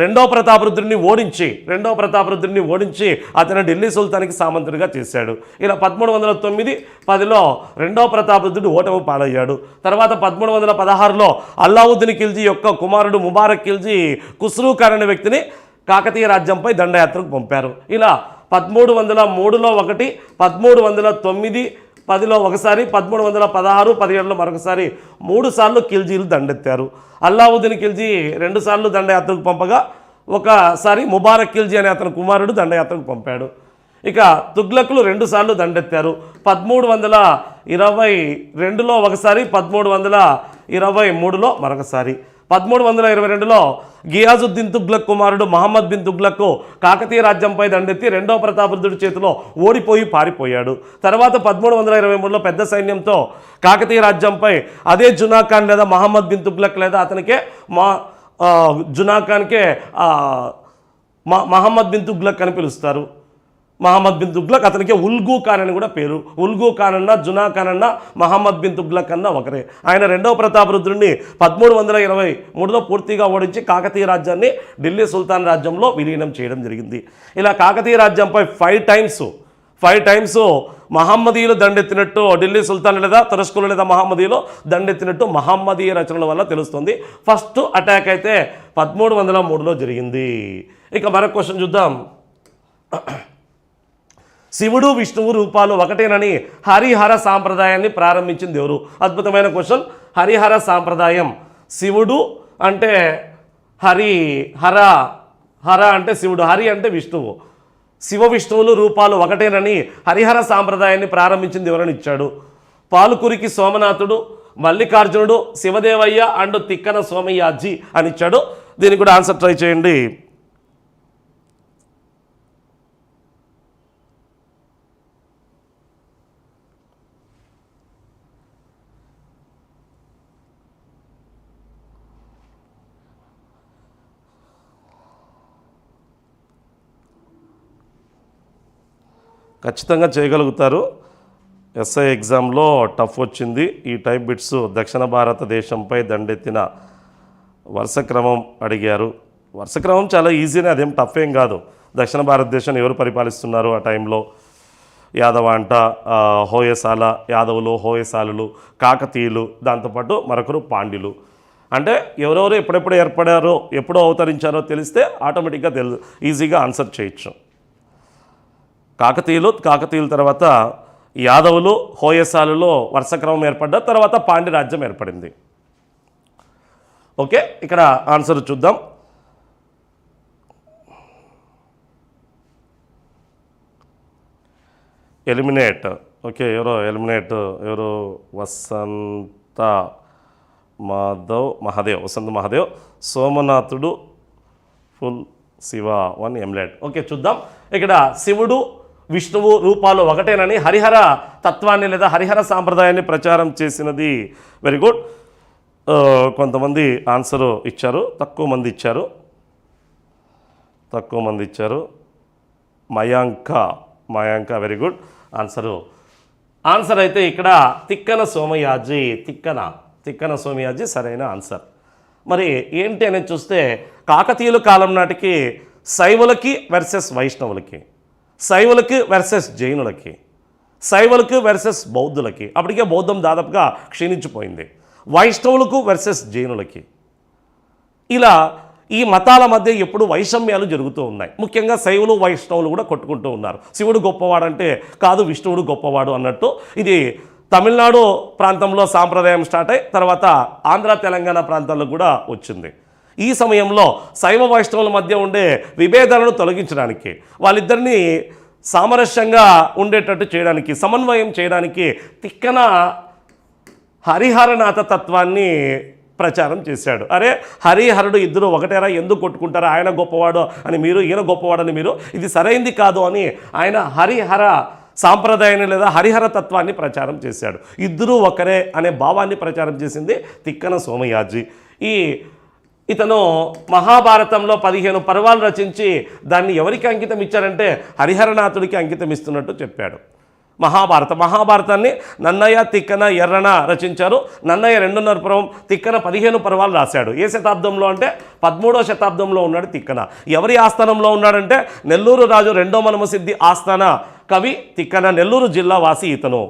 రెండో ప్రతాపరుద్రుడిని ఓడించి అతను ఢిల్లీ సుల్తాన్కి సామంతుడిగా చేశాడు. ఇలా 1309-10లో రెండో ప్రతాపరుద్రుడు ఓటమి పాలయ్యాడు. తర్వాత 1316లో అల్లావుద్దీన్ ఖిల్జీ యొక్క కుమారుడు ముబారక్ ఖిల్జీ ఖుస్రూ ఖాన్ అనే వ్యక్తిని కాకతీయ రాజ్యంపై దండయాత్రకు పంపారు. ఇలా 1303లో ఒకటి, 1309, 10లో ఒకసారి, 1316, 17లో మరొకసారి 3 సార్లు ఖిల్జీలు దండెత్తారు. అల్లావుద్దీన్ ఖిల్జీ 2 సార్లు దండయాత్రకు పంపగా ఒకసారి ముబారక్ ఖిల్జీ అనే అతని కుమారుడు దండయాత్రకు పంపాడు. ఇక తుగ్లకులు 2 సార్లు దండెత్తారు. 1322లో ఒకసారి, 1323లో మరొకసారి. 1322లో గియాజుద్దీన్ తుగ్లక్ కుమారుడు మహమ్మద్ బిన్ తుగ్లక్ కాకతీయ రాజ్యంపై దండెత్తి రెండో ప్రతాపరుద్రుడి చేతిలో ఓడిపోయి పారిపోయాడు. తర్వాత 1323లో పెద్ద సైన్యంతో కాకతీయ రాజ్యంపై అదే జునా ఖాన్ లేదా మహమ్మద్ బిన్ తుగ్లక్ లేదా అతనికే జునా ఖాన్కే మహమ్మద్ బిన్ తుగ్లక్ అని పిలుస్తారు. మహమ్మద్ బిన్ తుగ్లక్, అతనికి ఉల్గు ఖాన్ అని కూడా పేరు. ఉల్గు ఖాన్ అన్న, జునా ఖాన్ అన్న, మహమ్మద్ బిన్ తుగ్లక్ అన్న ఒకరే. ఆయన రెండవ ప్రతాపరుద్రుడిని 1323లో పూర్తిగా ఓడించి కాకతీయ రాజ్యాన్ని ఢిల్లీ సుల్తాన్ రాజ్యంలో విలీనం చేయడం జరిగింది. ఇలా కాకతీయ రాజ్యంపై 5 టైమ్స్ మహమ్మదీయులు దండెత్తినట్టు ఢిల్లీ సుల్తాన్ లేదా తురస్కులు లేదా మహమ్మదీయులు దండెత్తినట్టు మహమ్మదీయ రచనల వల్ల తెలుస్తుంది. ఫస్ట్ అటాక్ అయితే 1303లో జరిగింది. ఇక మరొక క్వశ్చన్ చూద్దాం. శివుడు విష్ణువు రూపాలు ఒకటేనని హరిహర సాంప్రదాయాన్ని ప్రారంభించింది ఎవరు? అద్భుతమైన క్వశ్చన్. హరిహర సాంప్రదాయం. శివుడు అంటే హర అంటే శివుడు, హరి అంటే విష్ణువు. శివ విష్ణువులు రూపాలు ఒకటేనని హరిహర సాంప్రదాయాన్ని ప్రారంభించింది ఎవరని ఇచ్చాడు? పాలుకురికి సోమనాథుడు, మల్లికార్జునుడు, శివదేవయ్య అండ్ తిక్కన సోమయ్యాజీ అని ఇచ్చాడు. దీనికి కూడా ఆన్సర్ ట్రై చేయండి. ఖచ్చితంగా చేయగలుగుతారు. ఎస్ఐ ఎగ్జామ్లో టఫ్ వచ్చింది. ఈ టైప్ బిట్స్ దక్షిణ భారతదేశంపై దండెత్తిన వరుస క్రమం అడిగారు. వరుస క్రమం చాలా ఈజీనే, అదేం టఫ్ ఏం కాదు. దక్షిణ భారతదేశం ఎవరు పరిపాలిస్తున్నారు ఆ టైంలో? యాదవ అంట, హోయసాల, యాదవులు, హోయసాలులు, కాకతీయులు, దాంతోపాటు మరొకరు పాండ్యులు. అంటే ఎవరెవరు ఎప్పుడెప్పుడు ఏర్పడారో, ఎప్పుడో అవతరించారో తెలిస్తే ఆటోమేటిక్గా ఈజీగా ఆన్సర్ చేయొచ్చు. కాకతీయుల తర్వాత యాదవులు, హోయసాలులో వరుస క్రమం ఏర్పడ్డ తర్వాత పాండ్య రాజ్యం ఏర్పడింది. ఓకే, ఇక్కడ ఆన్సర్ చూద్దాం. ఎలిమినేట్. ఓకే, ఎవరు వసంత మహాదేవ్, సోమనాథుడు, ఫుల్ శివ 1 ఎమ్లెట్. ఓకే, చూద్దాం. ఇక్కడ శివుడు విష్ణువు రూపాలు ఒకటేనని హరిహర తత్వాన్ని లేదా హరిహర సాంప్రదాయాన్ని ప్రచారం చేసినది. Very good. కొంతమంది ఆన్సరు ఇచ్చారు, తక్కువ మంది ఇచ్చారు. తక్కువ మంది ఇచ్చారు. మయాంక వెరీ గుడ్ ఆన్సర్ అయితే ఇక్కడ తిక్కన సోమయాజి సరైన ఆన్సర్. మరి ఏంటి అనేది చూస్తే కాకతీయుల కాలం నాటికి శైవులకి వర్సెస్ వైష్ణవులకి, శైవులకి వర్సెస్ జైనులకి, శైవులకు వర్సెస్ బౌద్ధులకి, అప్పటికే బౌద్ధం దాదాపుగా క్షీణించిపోయింది, వైష్ణవులకు వర్సెస్ జైనులకి, ఇలా ఈ మతాల మధ్య ఎప్పుడు వైషమ్యాలు జరుగుతూ ఉన్నాయి. ముఖ్యంగా శైవులు వైష్ణవులు కూడా కొట్టుకుంటూ ఉన్నారు. శివుడు గొప్పవాడంటే కాదు విష్ణువుడు గొప్పవాడు అన్నట్టు. ఇది తమిళనాడు ప్రాంతంలో సాంప్రదాయం స్టార్ట్ అయ్యి తర్వాత ఆంధ్ర తెలంగాణ ప్రాంతాల్లో కూడా వచ్చింది. ఈ సమయంలో శైవ వైష్ణవుల మధ్య ఉండే విభేదాలను తొలగించడానికి, వాళ్ళిద్దరినీ సామరస్యంగా ఉండేటట్టు చేయడానికి, సమన్వయం చేయడానికి తిక్కన హరిహరనాథ తత్వాన్ని ప్రచారం చేశాడు. అరే హరిహరుడు ఇద్దరు ఒకటేరా, ఎందుకు కొట్టుకుంటారా, ఆయన గొప్పవాడు అని మీరు, ఈయన గొప్పవాడని మీరు, ఇది సరైంది కాదు అని ఆయన హరిహర సాంప్రదాయాన్ని లేదా హరిహర తత్వాన్ని ప్రచారం చేశాడు. ఇద్దరూ ఒకరే అనే భావాన్ని ప్రచారం చేసింది తిక్కన సోమయాజి. ఇతను మహాభారతంలో 15 పర్వాలు రచించి దాన్ని ఎవరికి అంకితం ఇచ్చారంటే హరిహరనాథుడికి అంకితం ఇస్తున్నట్టు చెప్పాడు. మహాభారతాన్ని నన్నయ్య తిక్కన ఎర్రన రచించారు. నన్నయ్య 2.5 పర్వం, తిక్కన 15 పర్వాలు రాశాడు. ఏ శతాబ్దంలో అంటే 13వ శతాబ్దంలో ఉన్నాడు తిక్కన. ఎవరి ఆస్థానంలో ఉన్నాడంటే నెల్లూరు రాజు 2వ మనుమసిద్ధి ఆస్థాన కవి తిక్కన, నెల్లూరు జిల్లా వాసి ఇతను.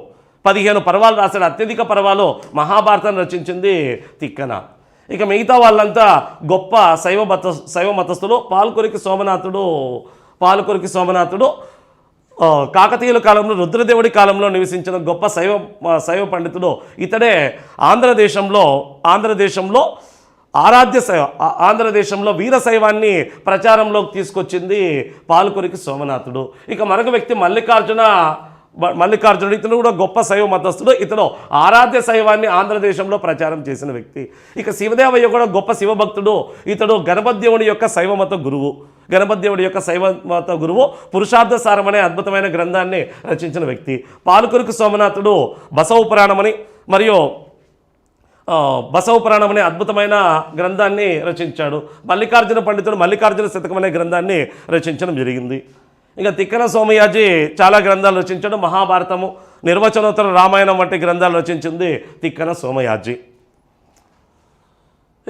15 పర్వాలు రాశాడు. అత్యధిక పర్వాలు మహాభారతాన్ని రచించింది తిక్కన. ఇక మిగతా వాళ్ళంతా గొప్ప శైవ మతస్థులు. పాల్కురికి సోమనాథుడు కాకతీయుల కాలంలో రుద్రదేవుడి కాలంలో నివసించిన గొప్ప శైవ పండితుడు. ఇతడే ఆంధ్రదేశంలో ఆంధ్రదేశంలో వీరశైవాన్ని ప్రచారంలోకి తీసుకొచ్చింది పాల్కురికి సోమనాథుడు. ఇక మరొక వ్యక్తి మల్లికార్జునుడు. ఇతను కూడా గొప్ప శైవ మతస్థుడు. ఇతను ఆరాధ్య శైవాన్ని ఆంధ్రదేశంలో ప్రచారం చేసిన వ్యక్తి. ఇక శివదేవయ్య కూడా గొప్ప శివభక్తుడు. ఇతడు గణపతిదేవుడి యొక్క శైవమత గురువు. పురుషార్థ సారం అనే అద్భుతమైన గ్రంథాన్ని రచించిన వ్యక్తి. పాల్కురికి సోమనాథుడు బసవ పురాణం అనే అద్భుతమైన గ్రంథాన్ని రచించాడు. మల్లికార్జున పండితుడు మల్లికార్జున శతకం అనే గ్రంథాన్ని రచించడం జరిగింది. ఇంకా తిక్కన సోమయాజి చాలా గ్రంథాలు రచించాడు. మహాభారతము, నిర్వచనోత్తర రామాయణం వంటి గ్రంథాలు రచించింది తిక్కన సోమయాజి.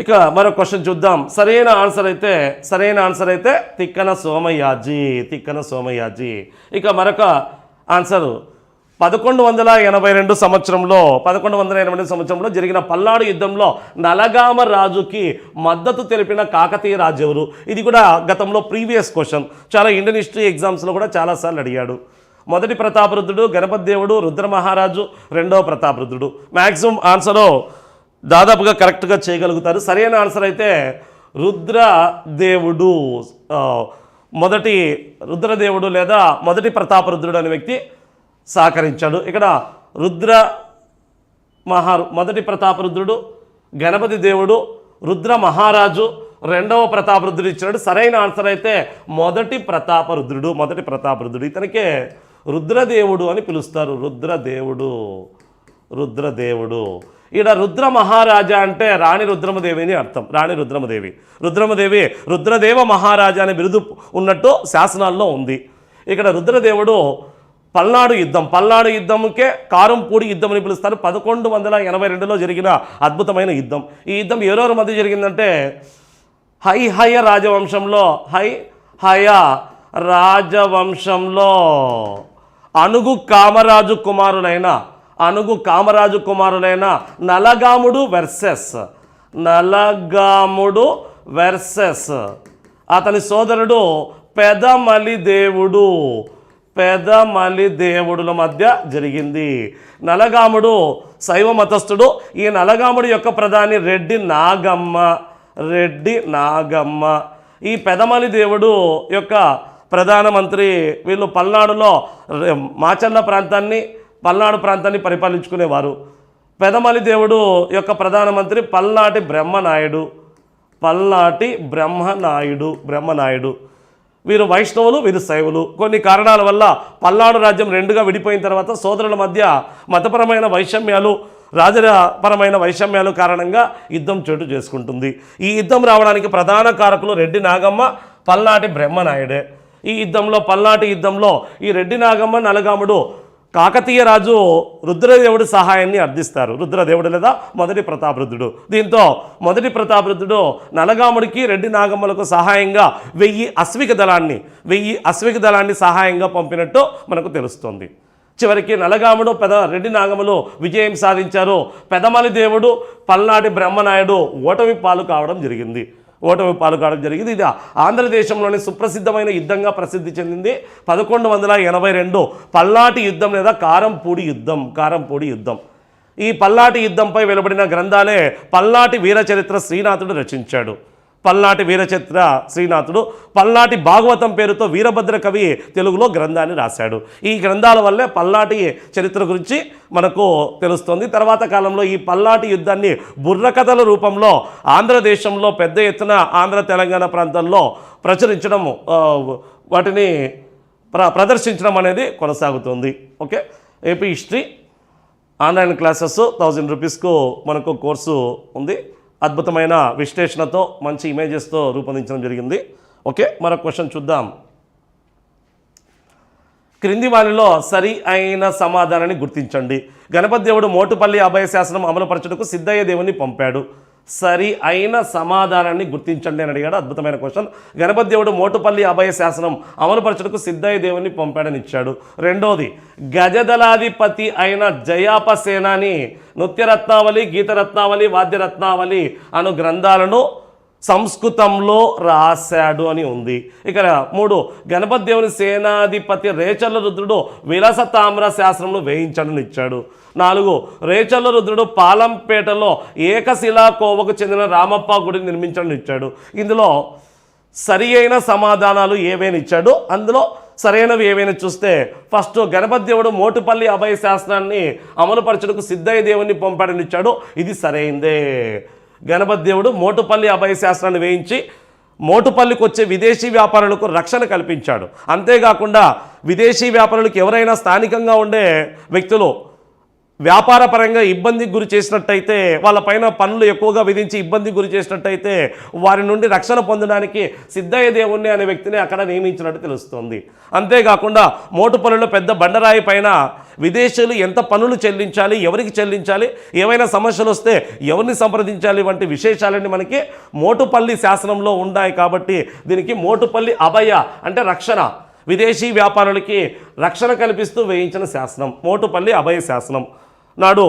ఇక మరో క్వశ్చన్ చూద్దాం. సరైన ఆన్సర్ అయితే తిక్కన సోమయాజి. ఇక మరొక ఆన్సర్ 1182 సంవత్సరంలో జరిగిన పల్నాడు యుద్ధంలో నలగామ రాజుకి మద్దతు తెలిపిన కాకతీయ రాజు ఎవరు? ఇది కూడా గతంలో ప్రీవియస్ క్వశ్చన్, చాలా ఇండియన్ హిస్టరీ ఎగ్జామ్స్లో కూడా చాలాసార్లు అడిగాడు. మొదటి ప్రతాపరుద్రుడు, గణపతి దేవుడు, రుద్ర మహారాజు, 2వ ప్రతాపరుద్రుడు. మ్యాక్సిమం ఆన్సరు దాదాపుగా కరెక్ట్గా చేయగలుగుతారు. సరైన ఆన్సర్ అయితే రుద్రదేవుడు. మొదటి రుద్రదేవుడు లేదా మొదటి ప్రతాపరుద్రుడు అనే వ్యక్తి సహకరించాడు. ఇక్కడ మొదటి ప్రతాపరుద్రుడు, గణపతి దేవుడు, రుద్ర మహారాజు, 2వ ప్రతాపరుద్రుడు ఇచ్చినాడు. సరైన ఆన్సర్ అయితే మొదటి ప్రతాపరుద్రుడు. ఇతనికే రుద్రదేవుడు అని పిలుస్తారు. రుద్రదేవుడు. ఈడ రుద్ర మహారాజా అంటే రాణి రుద్రమదేవి అని అర్థం. రుద్రమదేవి రుద్రదేవ మహారాజా అనే బిరుదు ఉన్నట్టు శాసనాల్లో ఉంది. ఇక్కడ రుద్రదేవుడు పల్నాడు యుద్ధంకే కారంపూడి యుద్ధం అని పిలుస్తారు. 1182లో జరిగిన అద్భుతమైన యుద్ధం. ఈ యుద్ధం ఎవరెవరి మధ్య జరిగిందంటే హైహయ రాజవంశంలో అనుగు కామరాజు కుమారులైన నలగాముడు వర్సెస్ అతని సోదరుడు పెదమలి దేవుడుల మధ్య జరిగింది. నలగాముడు శైవ మతస్థుడు. ఈ నలగాముడు యొక్క ప్రధాని రెడ్డి నాగమ్మ. ఈ పెదమలి దేవుడు యొక్క ప్రధానమంత్రి. వీళ్ళు పల్నాడులో పల్నాడు ప్రాంతాన్ని పరిపాలించుకునేవారు. పెదమలి దేవుడు యొక్క ప్రధానమంత్రి పల్నాటి బ్రహ్మనాయుడు. వీరు వైష్ణవులు, వీరు శైవులు. కొన్ని కారణాల వల్ల పల్నాడు రాజ్యం 2గా విడిపోయిన తర్వాత సోదరుల మధ్య మతపరమైన వైషమ్యాలు, రాజపరమైన వైషమ్యాలు కారణంగా యుద్ధం చోటు చేసుకుంటుంది. ఈ యుద్ధం రావడానికి ప్రధాన కారకులు రెడ్డి నాగమ్మ, పల్నాటి బ్రహ్మనాయుడే. ఈ యుద్ధంలో పల్నాటి యుద్ధంలో ఈ రెడ్డి నాగమ్మ నలగాముడు కాకతీయ రాజు రుద్రదేవుడి సహాయాన్ని అర్థిస్తారు. రుద్రదేవుడు లేదా మొదటి ప్రతాపరుద్రుడు. దీంతో మొదటి ప్రతాపరుద్రుడు నలగాముడికి రెడ్డి నాగమ్మలకు సహాయంగా 1000 అశ్విక దళాన్ని సహాయంగా పంపినట్టు మనకు తెలుస్తుంది. చివరికి నలగాముడు రెడ్డి నాగములు విజయం సాధించారు. పెదమలి దేవుడు పల్నాటి బ్రహ్మనాయుడు ఓటమి పాలు కావడం జరిగింది. ఇది ఆంధ్రదేశంలోని సుప్రసిద్ధమైన యుద్ధంగా ప్రసిద్ధి చెందింది. 1182 పల్నాటి యుద్ధం లేదా కారంపూడి యుద్ధం. ఈ పల్నాటి యుద్ధంపై వెలువడిన గ్రంథాలే పల్నాటి వీరచరిత్ర శ్రీనాథుడు రచించాడు. పల్నాటి భాగవతం పేరుతో వీరభద్ర కవి తెలుగులో గ్రంథాన్ని రాశాడు. ఈ గ్రంథాల వల్లే పల్నాటి చరిత్ర గురించి మనకు తెలుస్తుంది. తర్వాత కాలంలో ఈ పల్నాటి యుద్ధాన్ని బుర్రకథల రూపంలో ఆంధ్రదేశంలో పెద్ద ఎత్తున ఆంధ్ర తెలంగాణ ప్రాంతాల్లో ప్రచురించడం, వాటిని ప్రదర్శించడం అనేది కొనసాగుతుంది. Okay, AP history online classes 1000 రూపీస్కు మనకు కోర్సు ఉంది. అద్భుతమైన విశ్లేషణతో మంచి ఇమేజెస్తో రూపొందించడం జరిగింది. ఓకే, మరొక క్వశ్చన్ చూద్దాం. క్రింది వానిలో సరి అయిన సమాధానాన్ని గుర్తించండి. గణపతి దేవుడు మోటుపల్లి అభయ శాసనం అమలుపరచుటకు సిద్ధయ్య దేవుని పంపాడు. సరి అయిన సమాధానాన్ని గుర్తించండి అని అడిగాడు. అద్భుతమైన క్వశ్చన్. గణపతి దేవుడు మోటుపల్లి అభయ శాసనం అమలుపరచుటకు సిద్ధయ్య దేవుని పంపాడని ఇచ్చాడు. రెండోది, గజదళాధిపతి అయిన జయాప సేనాని నృత్యరత్నావళి, గీతరత్నావళి, వాద్యరత్నావళి అను గ్రంథాలను సంస్కృతంలో రాశాడు అని ఉంది. ఇక 3, గణపతి దేవుని సేనాధిపతి రేచర్ల రుద్రుడు విలాస తామ్ర శాస్త్రంను వేయించడని ఇచ్చాడు. 4, రేచర్ల రుద్రుడు పాలంపేటలో ఏకశిలా కోవకు చెందిన రామప్ప గుడిని నిర్మించడని ఇచ్చాడు. ఇందులో సరి అయిన సమాధానాలు ఏవైనా ఇచ్చాడు. అందులో సరైనవి ఏవైనా చూస్తే ఫస్ట్, గణపతి దేవుడు మోటుపల్లి అభయ శాస్త్రాన్ని అమలుపరచుటకు సిద్ధయ్య దేవుని పంపాడని ఇచ్చాడు. ఇది సరైందే. గణపతి దేవుడు మోటుపల్లి అభయ శాస్త్రాన్ని వేయించి మోటుపల్లికి వచ్చే విదేశీ వ్యాపారులకు రక్షణ కల్పించాడు. అంతేకాకుండా విదేశీ వ్యాపారులకు ఎవరైనా స్థానికంగా ఉండే వ్యక్తులు వ్యాపారపరంగా ఇబ్బందికి గురి చేసినట్టయితే, వాళ్ళపైన పన్నులు ఎక్కువగా విధించి ఇబ్బందికి గురి చేసినట్టయితే వారి నుండి రక్షణ పొందడానికి సిద్ధయ్య దేవుణ్ణి అనే వ్యక్తిని అక్కడ నియమించినట్టు తెలుస్తుంది. అంతేకాకుండా మోటుపల్లిలో పెద్ద బండరాయి పైన విదేశీయులు ఎంత పన్నులు చెల్లించాలి, ఎవరికి చెల్లించాలి, ఏవైనా సమస్యలు వస్తే ఎవరిని సంప్రదించాలి వంటి విశేషాలన్నీ మనకి మోటుపల్లి శాసనంలో ఉన్నాయి. కాబట్టి దీనికి మోటుపల్లి అభయ అంటే రక్షణ, విదేశీ వ్యాపారులకి రక్షణ కల్పిస్తూ వేయించిన శాసనం మోటుపల్లి అభయ శాసనం. నాడు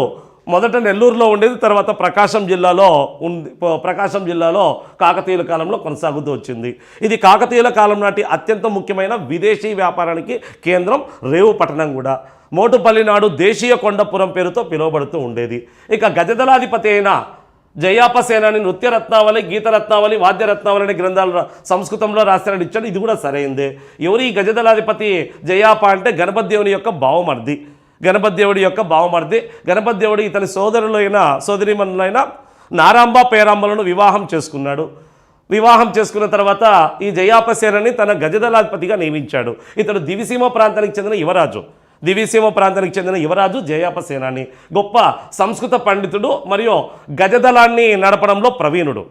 మొదట నెల్లూరులో ఉండేది, తర్వాత ప్రకాశం జిల్లాలో కాకతీయుల కాలంలో కొనసాగుతూ వచ్చింది. ఇది కాకతీయుల కాలం నాటి అత్యంత ముఖ్యమైన విదేశీ వ్యాపారానికి కేంద్రం రేవు పట్టణం కూడా. మోటుపల్లి నాడు దేశీయ కొండపురం పేరుతో పిలువబడుతూ ఉండేది. ఇక గజదళాధిపతి అయిన జయాప సేనాని నృత్యరత్నావళి, గీతరత్నావళి, వాద్యరత్నావళి అనే గ్రంథాలు సంస్కృతంలో రాశారని ఇచ్చాడు. ఇది కూడా సరైందే. ఎవరు ఈ గజదళాధిపతి జయాప అంటే గణపతి దేవుని యొక్క బావమర్ది. గణపతి దేవుడు ఇతని సోదరిమణులైన నారాంబ పేరాంబలను వివాహం చేసుకున్న తర్వాత ఈ జయాపసేనని తన గజదళాధిపతిగా నియమించాడు. ఇతడు దివిసీమ ప్రాంతానికి చెందిన యువరాజు జయాప సేనాని. గొప్ప సంస్కృత పండితుడు మరియు గజదళాన్ని నడపడంలో ప్రవీణుడు,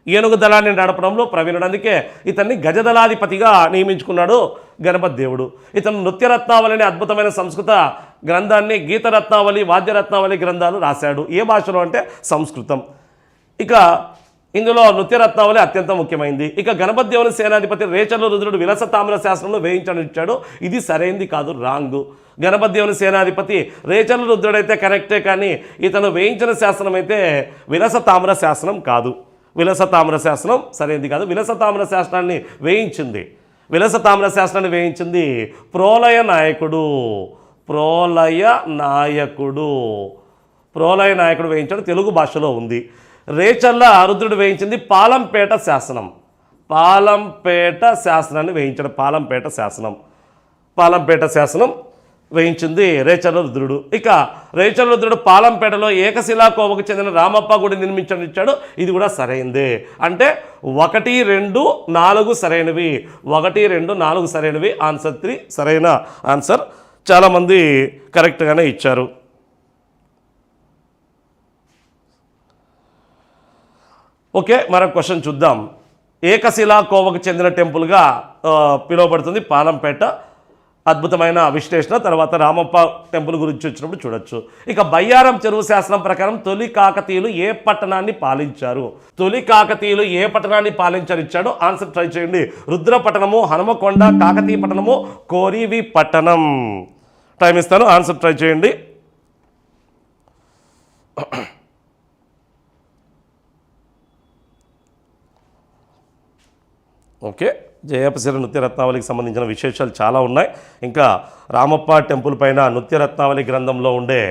ఏనుగు దళాన్ని నడపడంలో ప్రవీణుడు. అందుకే ఇతన్ని గజదళాధిపతిగా నియమించుకున్నాడు గణపతి దేవుడు. ఇతను నృత్యరత్నావళి అనే అద్భుతమైన సంస్కృత గ్రంథాన్ని, గీతరత్నావళి, వాద్యరత్నావళి గ్రంథాలు రాశాడు. ఏ భాషలో అంటే సంస్కృతం. ఇక ఇందులో నృత్యరత్నావళి అత్యంత ముఖ్యమైనది. ఇక గణపతి దేవుని సేనాధిపతి రేచర్ల రుద్రుడు విలాస తామ్ర శాస్త్రంలో వేయించని ఇచ్చాడు. ఇది సరైంది కాదు, రాంగు. గణపతి దేవుని సేనాధిపతి రేచర్ల రుద్రుడైతే కరెక్టే, కానీ ఇతను వేయించిన శాస్త్రం అయితే విలాస తామ్ర శాస్త్రం కాదు. విలాస తామ్ర శాస్త్రం సరైనది కాదు. విలాస తామ్ర శాస్త్రాన్ని వేయించింది ప్రోలయ నాయకుడు వేయించాడు. తెలుగు భాషలో ఉంది. రేచర్ల రుద్రుడు వేయించింది పాలంపేట శాసనాన్ని వేయించాడు. పాలంపేట శాసనం వేయించింది రేచర్ల రుద్రుడు. ఇక రేచర్ల రుద్రుడు పాలంపేటలో ఏకశిలా కోవకు చెందిన రామప్ప గుడి నిర్మించడం ఇచ్చాడు. ఇది కూడా సరైందే. అంటే 1, 2, 4 సరైనవి. 1, 2, 4 సరైనవి. ఆన్సర్ 3 సరైన ఆన్సర్. చాలామంది కరెక్ట్గానే ఇచ్చారు. ఓకే, మరొక క్వశ్చన్ చూద్దాం. ఏకశిలా కోవకు చెందిన టెంపుల్గా పిలువబడుతుంది పాలంపేట. అద్భుతమైన విశ్లేషణ. తర్వాత రామప్ప టెంపుల్ గురించి వచ్చినప్పుడు చూడొచ్చు. ఇక బయ్యారం చెరువు శాసనం ప్రకారం తొలి కాకతీయులు ఏ పట్టణాన్ని పాలించారు? తొలి కాకతీయులు ఏ పట్టణాన్ని పాలించారు ఇచ్చాడు. ఆన్సర్ ట్రై చేయండి. రుద్రపట్టణము, హనుమకొండ, కాకతీయ పట్టణము, కోరివి పట్టణం. టైం ఇస్తాను, ఆన్సర్ ట్రై చేయండి. ఓకే, జయపసిర నృత్యరత్నావళికి సంబంధించిన విశేషాలు చాలా ఉన్నాయి. ఇంకా రామప్ప టెంపుల్ పైన నృత్యరత్నావళి గ్రంథంలో ఉండే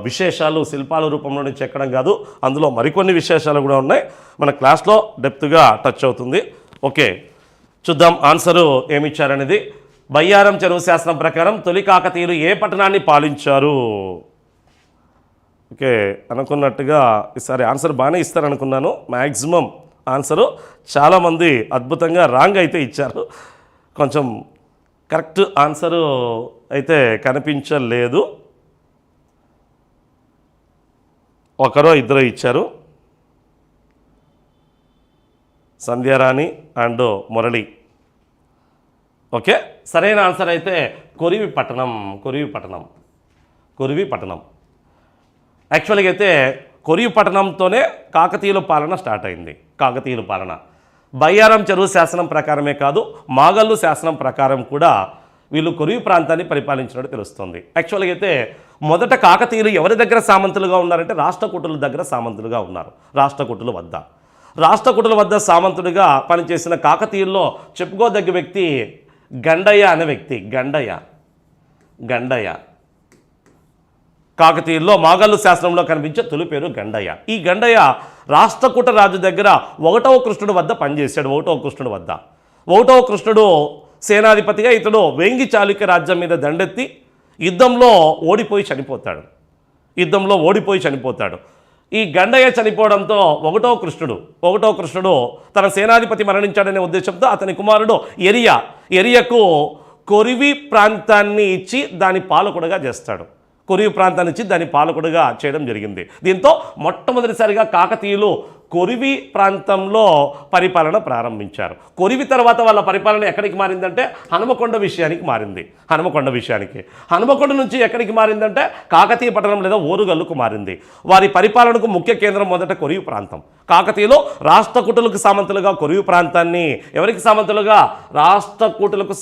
విశేషాలు శిల్పాల రూపంలో చెక్కడం కాదు, అందులో మరికొన్ని విశేషాలు కూడా ఉన్నాయి. మన క్లాస్లో డెప్త్గా టచ్ అవుతుంది. ఓకే, చూద్దాం ఆన్సరు ఏమిచ్చారనేది. బయ్యారం చెరువు శాసనం ప్రకారం తొలి కాకతీయులు ఏ పట్టణాన్ని పాలించారు? ఓకే, అనుకున్నట్టుగా ఈసారి ఆన్సర్ బాగానే ఇస్తారనుకున్నాను. మ్యాక్సిమం ఆన్సరు చాలామంది అద్భుతంగా రాంగ్ అయితే ఇచ్చారు. కొంచెం కరెక్ట్ ఆన్సరు అయితే కనిపించలేదు. ఒకరో ఇద్దరు ఇచ్చారు, సంధ్యారాణి అండ్ మురళి. ఓకే, సరైన ఆన్సర్ అయితే కొరివి పట్టణం. కొరివి పట్టణం యాక్చువల్గా అయితే కొరివి పట్టణంతోనే కాకతీయుల పాలన స్టార్ట్ అయింది. కాకతీయుల పాలన బయ్యారం చెరువు శాసనం ప్రకారమే కాదు, మాగల్లు శాసనం ప్రకారం కూడా వీళ్ళు కొరివి ప్రాంతాన్ని పరిపాలించినట్టు తెలుస్తుంది. యాక్చువల్గా అయితే మొదట కాకతీయులు ఎవరి దగ్గర సామంతులుగా ఉన్నారంటే రాష్ట్రకూటుల దగ్గర సామంతులుగా ఉన్నారు. రాష్ట్రకూటుల వద్ద సామంతుడిగా పనిచేసిన కాకతీయుల్లో చెప్పుకోదగ్గ వ్యక్తి గండయ్య అనే వ్యక్తి. గండయ్య కాకతీయుల్లో మాగల్లు శాసనంలో కనిపించే తొలి పేరు గండయ్య. ఈ గండయ్య రాష్ట్రకూట రాజు దగ్గర 1వ కృష్ణుడు వద్ద పనిచేశాడు. 1వ కృష్ణుడు సేనాధిపతిగా, ఇతడు వేంగి చాళుక్య రాజ్యం మీద దండెత్తి యుద్ధంలో ఓడిపోయి చనిపోతాడు. ఈ గండయ్య చనిపోవడంతో 1వ కృష్ణుడు తన సేనాధిపతి మరణించాడనే ఉద్దేశంతో అతని కుమారుడు ఎరియకు కొరివి ప్రాంతాన్ని ఇచ్చి దాని పాలకుడుగా చేస్తాడు. చేయడం జరిగింది. దీంతో మొట్టమొదటిసారిగా కాకతీయులు కొరివి ప్రాంతంలో పరిపాలన ప్రారంభించారు. కొరివి తర్వాత వాళ్ళ పరిపాలన ఎక్కడికి మారిందంటే హనుమకొండ విషయానికి. హనుమకొండ నుంచి ఎక్కడికి మారిందంటే కాకతీయ పట్టణం లేదా ఓరుగల్లుకు మారింది. వారి పరిపాలనకు ముఖ్య కేంద్రం మొదట కొరివి ప్రాంతం. కాకతీయులు రాష్ట్రకూటులకు సామంతులుగా కొరివి ప్రాంతాన్ని, ఎవరికి సామంతులుగా? రాష్ట్రకూటులకు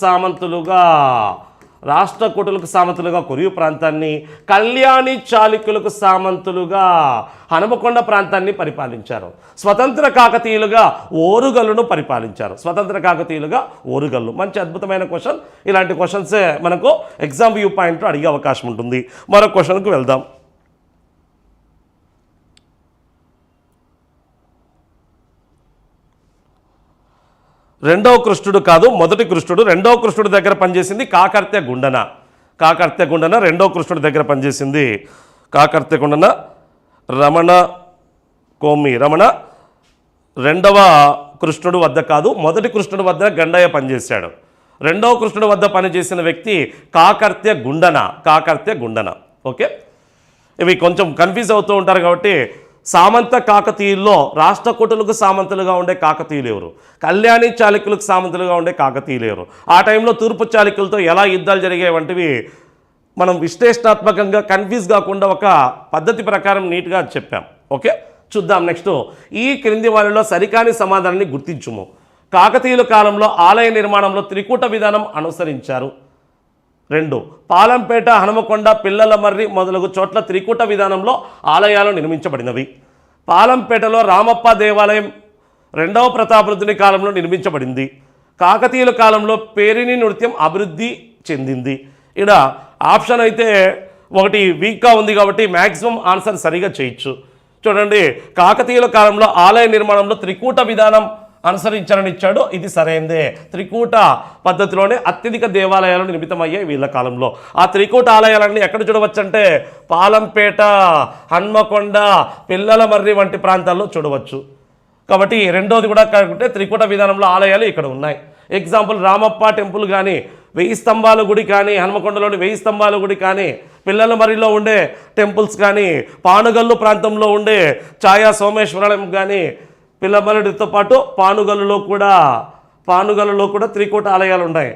సామంతులుగా కొరివి ప్రాంతాన్ని, కళ్యాణి చాళుక్యులకు సామంతులుగా హనుమకొండ ప్రాంతాన్ని పరిపాలించారు. స్వతంత్ర కాకతీయులుగా ఓరుగల్లును పరిపాలించారు. మంచి అద్భుతమైన క్వశ్చన్. ఇలాంటి క్వశ్చన్సే మనకు ఎగ్జామ్ వ్యూ పాయింట్లో అడిగే అవకాశం ఉంటుంది. మరో క్వశ్చన్కు వెళ్దాం. రెండవ కృష్ణుడు కాదు, మొదటి కృష్ణుడు. రెండవ కృష్ణుడి దగ్గర పనిచేసింది కాకర్త్య గుండన. రెండవ కృష్ణుడి దగ్గర పనిచేసింది కాకర్త్య గుండన. రమణ. రెండవ కృష్ణుడు వద్ద కాదు, మొదటి కృష్ణుడు వద్ద గండయ్య పనిచేశాడు. రెండవ కృష్ణుడు వద్ద పనిచేసిన వ్యక్తి కాకర్త్య గుండన. ఓకే, ఇవి కొంచెం కన్ఫ్యూజ్ అవుతూ ఉంటారు కాబట్టి సామంత కాకతీయుల్లో రాష్ట్రకూటులకు సామంతులుగా ఉండే కాకతీయులు ఎవరు? కళ్యాణి చాళుక్యులకు సామంతులుగా ఉండే కాకతీయులు ఎవరు? ఆ టైంలో తూర్పు చాళుక్యులతో ఎలా యుద్ధాలు జరిగాయి వంటివి మనం విశ్లేషణాత్మకంగా కన్ఫ్యూజ్ కాకుండా ఒక పద్ధతి ప్రకారం నీట్గా చెప్పాం. ఓకే, చూద్దాం నెక్స్ట్. ఈ క్రింది వారిలో సరికాని సమాధానాన్ని గుర్తించుము. కాకతీయుల కాలంలో ఆలయ నిర్మాణంలో త్రికూట విధానం అనుసరించారు. 2. పాలంపేట, హనుమకొండ, పిల్లలమర్రి మొదలగు చోట్ల త్రికూట విధానంలో ఆలయాలు నిర్మించబడినవి. పాలంపేటలో రామప్ప దేవాలయం 2వ ప్రతాపరుద్రుని కాలంలో నిర్మించబడింది. కాకతీయుల కాలంలో పేరిణి నృత్యం అభివృద్ధి చెందింది. ఇక్కడ ఆప్షన్ అయితే ఒకటి వీక్గా ఉంది కాబట్టి మ్యాక్సిమం ఆన్సర్ సరిగా చేయొచ్చు. చూడండి, కాకతీయుల కాలంలో ఆలయ నిర్మాణంలో త్రికూట విధానం అనుసరించాలని ఇచ్చాడు. ఇది సరైనదే. త్రికూట పద్ధతిలోనే అత్యధిక దేవాలయాలు నిర్మితమయ్యాయి వీళ్ళ కాలంలో. ఆ త్రికూట ఆలయాలన్నీ ఎక్కడ చూడవచ్చు? పాలంపేట, హన్మకొండ, పిల్లలమర్రి వంటి ప్రాంతాల్లో చూడవచ్చు. కాబట్టి రెండోది కూడా కనుకుంటే త్రికూట విధానంలో ఆలయాలు ఇక్కడ ఉన్నాయి. ఎగ్జాంపుల్ రామప్ప టెంపుల్ కానీ, 1000 స్తంభాల గుడి కానీ, హన్మకొండలోని 1000 స్తంభాల గుడి కానీ, పిల్లలమర్రిలో ఉండే టెంపుల్స్ కానీ, పానుగల్లు ప్రాంతంలో ఉండే ఛాయా సోమేశ్వరాలయం కానీ, పిల్లమల్లడితో పాటు పానుగల్లులో కూడా త్రికూట ఆలయాలు ఉన్నాయి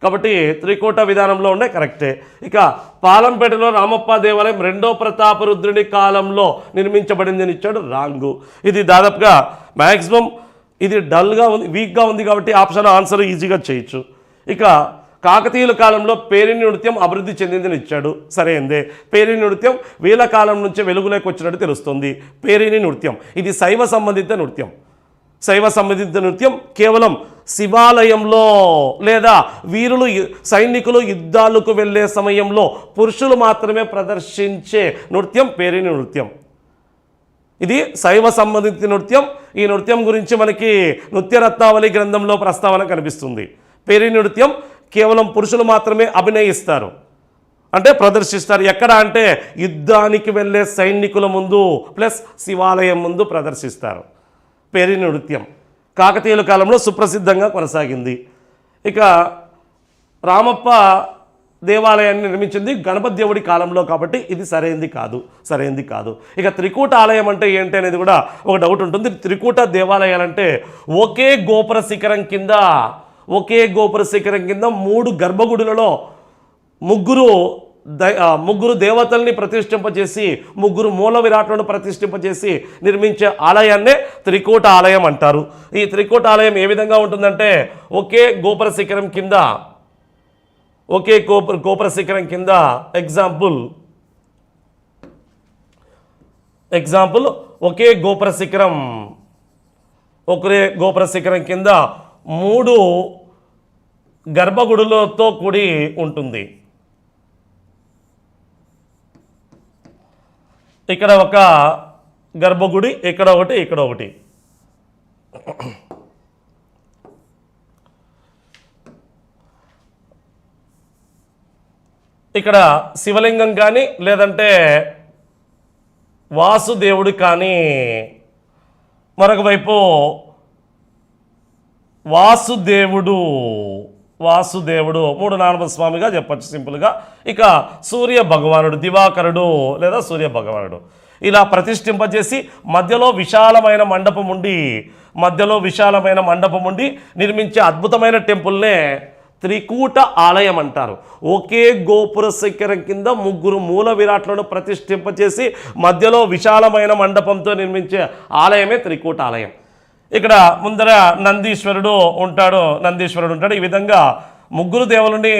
కాబట్టి త్రికూట విధానంలో ఉన్నాయి, కరెక్టే. ఇక పాలంపేటలో రామప్ప దేవాలయం రెండో ప్రతాపరుద్రుని కాలంలో నిర్మించబడింది అని ఇచ్చాడు, రాంగు. ఇది దాదాపుగా మ్యాక్సిమం ఇది డల్గా ఉంది, వీక్గా ఉంది కాబట్టి ఆప్షన్ ఆన్సర్ ఈజీగా చేయొచ్చు. ఇక కాకతీయుల కాలంలో పేరిణి నృత్యం అభివృద్ధి చెందిందని ఇచ్చాడు, సరైందే. పేరిణి నృత్యం వీళ్ళ కాలం నుంచే వెలుగులోకి వచ్చినట్టు తెలుస్తుంది. పేరిణి నృత్యం ఇది శైవ సంబంధిత నృత్యం కేవలం శివాలయంలో లేదా వీరులు సైనికులు యుద్ధాలకు వెళ్ళే సమయంలో పురుషులు మాత్రమే ప్రదర్శించే నృత్యం పేరిణి నృత్యం. ఇది శైవ సంబంధిత నృత్యం. ఈ నృత్యం గురించి మనకి నృత్యరత్నావళి గ్రంథంలో ప్రస్తావన కనిపిస్తుంది. పేరిణి నృత్యం కేవలం పురుషులు మాత్రమే అభినయిస్తారు, అంటే ప్రదర్శిస్తారు. ఎక్కడ అంటే యుద్ధానికి వెళ్ళే సైనికుల ముందు ప్లస్ శివాలయం ముందు ప్రదర్శిస్తారు. పేరిణి నృత్యం కాకతీయుల కాలంలో సుప్రసిద్ధంగా కొనసాగింది. ఇక రామప్ప దేవాలయాన్ని నిర్మించింది గణపతి దేవుడి కాలంలో కాబట్టి ఇది సరైంది కాదు. ఇక త్రికూట ఆలయం అంటే ఏంటి అనేది కూడా ఒక డౌట్ ఉంటుంది. త్రికూట దేవాలయాలంటే ఒకే గోపుర శిఖరం కింద 3 గర్భగుడులలో ముగ్గురు దేవతల్ని ప్రతిష్ఠింపజేసి 3 మూల విరాట్లను ప్రతిష్ఠింపజేసి నిర్మించే ఆలయాన్నే త్రికూట ఆలయం అంటారు. ఈ త్రికూట ఆలయం ఏ విధంగా ఉంటుందంటే ఒకే గోపుర శిఖరం కింద ఎగ్జాంపుల్ ఒకే గోపుర శిఖరం కింద 3 గర్భగుడులతో కూడి ఉంటుంది. ఇక్కడ ఒక గర్భగుడి, ఇక్కడ ఒకటి. ఇక్కడ శివలింగం కానీ లేదంటే వాసుదేవుడు కానీ, మరొక వైపు వాసుదేవుడు 3 నామపద స్వామిగా చెప్పచ్చు సింపుల్గా. ఇక సూర్య భగవానుడు, దివాకరుడు లేదా సూర్య భగవానుడు ఇలా ప్రతిష్ఠింపజేసి మధ్యలో విశాలమైన మండపం ఉండి నిర్మించే అద్భుతమైన టెంపుల్నే త్రికూట ఆలయం అంటారు. ఒకే గోపుర శిఖరం కింద 3 మూల విరాట్లను ప్రతిష్ఠింపచేసి మధ్యలో విశాలమైన మండపంతో నిర్మించే ఆలయమే త్రికూట ఆలయం. ఇక్కడ ముందర నందీశ్వరుడు ఉంటాడు. ఈ విధంగా 3 దేవులని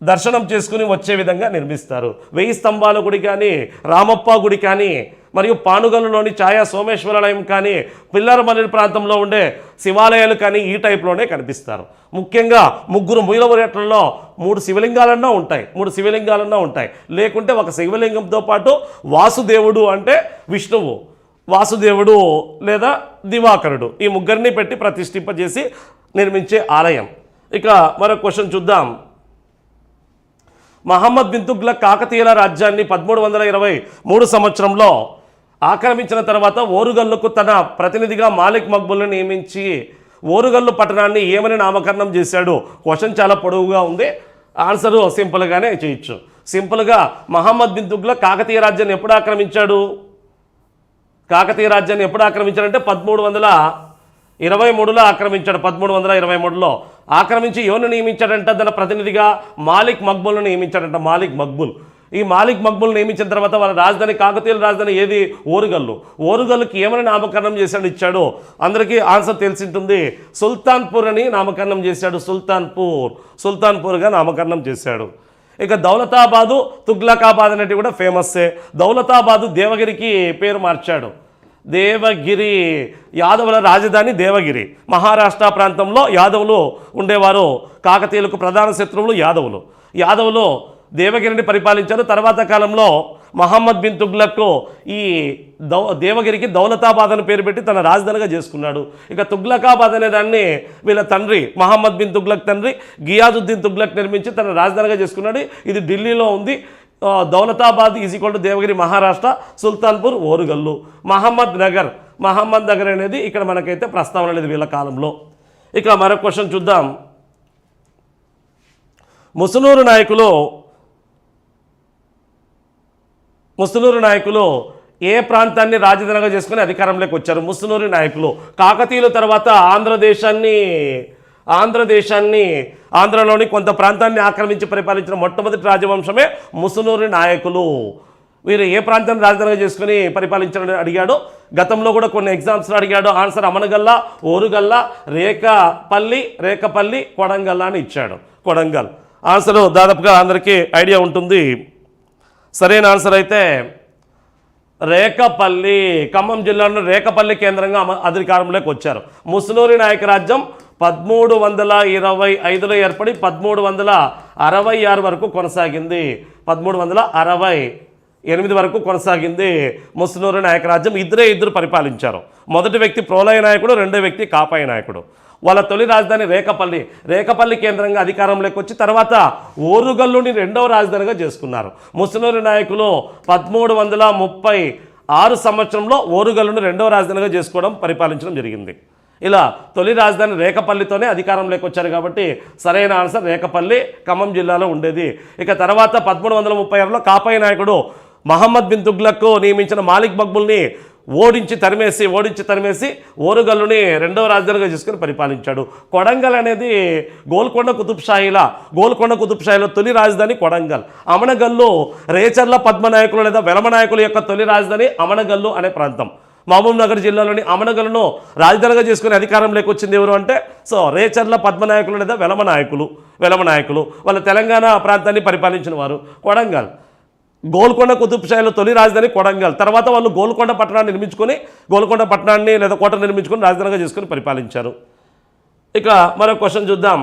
దర్శనం చేసుకుని వచ్చే విధంగా నిర్మిస్తారు. 1000 స్తంభాల గుడి కానీ, రామప్ప గుడి కానీ, మరియు పానుగల్లులోని ఛాయా సోమేశ్వరాలయం కానీ, పిల్లరమల్లి ప్రాంతంలో ఉండే శివాలయాలు కానీ ఈ టైప్లోనే కనిపిస్తారు. ముఖ్యంగా 3 మూల విరాట్లలో 3 శివలింగాలన్నా ఉంటాయి. లేకుంటే ఒక శివలింగంతో పాటు వాసుదేవుడు అంటే విష్ణువు, వాసుదేవుడు లేదా దివాకరుడు ఈ ముగ్గురిని పెట్టి ప్రతిష్ఠింపజేసి నిర్మించే ఆలయం. ఇక మరొక క్వశ్చన్ చూద్దాం. మహమ్మద్ బిన్ తుగ్లక్ కాకతీయుల రాజ్యాన్ని 1323 సంవత్సరంలో ఆక్రమించిన తర్వాత ఓరుగల్లుకు తన ప్రతినిధిగా మాలిక్ మక్బూల్ని నియమించి ఓరుగల్లు పట్టణాన్ని ఏమని నామకరణం చేశాడు? క్వశ్చన్ చాలా పొడవుగా ఉంది, ఆన్సరు సింపుల్గానే చేయొచ్చు. సింపుల్గా మహమ్మద్ బిన్ తుగ్లక్ కాకతీయ రాజ్యాన్ని ఎప్పుడు ఆక్రమించాడంటే 1323లో ఆక్రమించాడు. 1323లో ఆక్రమించి ఎవరిని నియమించాడంట? తన ప్రతినిధిగా మాలిక్ మక్బూల్ను నియమించాడంట. ఈ మాలిక్ మక్బూల్ నియమించిన తర్వాత వాళ్ళ రాజధాని, కాకతీయుల రాజధాని ఏది? ఓరుగల్లుకి ఏమని నామకరణం ఇచ్చాడు? అందరికీ ఆన్సర్ తెలిసి ఉంటుంది. సుల్తాన్పూర్ అని నామకరణం చేశాడు. సుల్తాన్పూర్గా నామకరణం చేశాడు. ఇక దౌలతాబాదు, తుగ్లకాబాద్ అనేటివి కూడా ఫేమస్సే. దౌలతాబాదు దేవగిరికి పేరు మార్చాడు. దేవగిరి యాదవుల రాజధాని దేవగిరి. మహారాష్ట్ర ప్రాంతంలో యాదవులు ఉండేవారు. కాకతీయులకు ప్రధాన శత్రువులు యాదవులు దేవగిరిని పరిపాలించారు. తర్వాత కాలంలో మహమ్మద్ బిన్ తుగ్లక్ ఈ దేవగిరికి దౌలతాబాద్ అని పేరు పెట్టి తన రాజధానిగా చేసుకున్నాడు. ఇక తుగ్లకాబాద్ అనే దాన్ని వీళ్ళ తండ్రి మహమ్మద్ బిన్ తుగ్లక్ తండ్రి గియాజుద్దీన్ తుగ్లక్ నిర్మించి తన రాజధానిగా చేసుకున్నాడు. ఇది ఢిల్లీలో ఉంది. దౌలతాబాద్ = దేవగిరి మహారాష్ట్ర, సుల్తాన్పూర్ ఓరుగల్లు. మహమ్మద్ నగర్ అనేది ఇక్కడ మనకైతే ప్రస్తావన లేదు వీళ్ళ కాలంలో. ఇక మరొక క్వశ్చన్ చూద్దాం. ముసునూరు నాయకులు ఏ ప్రాంతాన్ని రాజధానిగా చేసుకుని అధికారంలోకి వచ్చారు? ముసునూరి నాయకులు. కాకతీయుల తర్వాత ఆంధ్రలోని కొంత ప్రాంతాన్ని ఆక్రమించి పరిపాలించిన మొట్టమొదటి రాజవంశమే ముసునూరి నాయకులు. వీరు ఏ ప్రాంతాన్ని రాజధానిగా చేసుకుని పరిపాలించారని అడిగాడు. గతంలో కూడా కొన్ని ఎగ్జామ్స్లో అడిగాడు. ఆన్సర్ అమనగల్ల, ఓరుగల్ల, రేకపల్లి, కొడంగల్ అని ఇచ్చాడు. కొడంగల్ ఆన్సర్ దాదాపుగా అందరికీ ఐడియా ఉంటుంది. సరైన ఆన్సర్ అయితే రేకపల్లి. ఖమ్మం జిల్లాలో రేకపల్లి కేంద్రంగా అధికారంలోకి వచ్చారు. ముసునూరి నాయక రాజ్యం 1325లో ఏర్పడి 1366 వరకు కొనసాగింది. 1368 వరకు కొనసాగింది ముసునూరి నాయక రాజ్యం. ఇద్దరు పరిపాలించారు. మొదటి వ్యక్తి ప్రోలయ నాయకుడు, రెండో వ్యక్తి కాపాయ నాయకుడు. వాళ్ళ తొలి రాజధాని రేకపల్లి కేంద్రంగా అధికారంలోకి వచ్చి తర్వాత ఓరుగల్లుని రెండవ రాజధానిగా చేసుకున్నారు. ముసునూరి నాయకులు 1336 సంవత్సరంలో ఓరుగల్లుని రెండవ రాజధానిగా చేసుకోవడం, పరిపాలించడం జరిగింది. ఇలా తొలి రాజధాని రేకపల్లితోనే అధికారంలోకి వచ్చారు కాబట్టి సరైన ఆన్సర్ రేకపల్లి, ఖమ్మం జిల్లాలో ఉండేది. ఇక తర్వాత 1336లో కాపాయ నాయకుడు మహమ్మద్ బిన్ తుగ్లక్ నియమించిన మాలిక్ మక్బుల్ని ఓడించి తరిమేసి ఓరుగల్లుని రెండవ రాజధానిగా చేసుకుని పరిపాలించాడు. కొడంగల్ అనేది గోల్కొండ కుతుబ్షాహీలో తొలి రాజధాని కొడంగల్. అమనగల్లు రేచర్ల పద్మనాయకులు లేదా వెలమనాయకుల యొక్క తొలి రాజధాని అమనగల్లు అనే ప్రాంతం. మహబూబ్ నగర్ జిల్లాలోని అమనగల్లును రాజధానిగా చేసుకుని అధికారంలోకి వచ్చింది ఎవరు అంటే రేచర్ల పద్మనాయకులు లేదా వెలమనాయకులు. వాళ్ళ తెలంగాణ ప్రాంతాన్ని పరిపాలించిన వారు. కొడంగల్ గోల్కొండ కుతుబ్షాహీలో తొలి రాజధాని కొడంగల్. తర్వాత వాళ్ళు గోల్కొండ పట్టణాన్ని లేదా కోట నిర్మించుకొని రాజధానిగా చేసుకుని పరిపాలించారు. ఇక మరో క్వశ్చన్ చూద్దాం.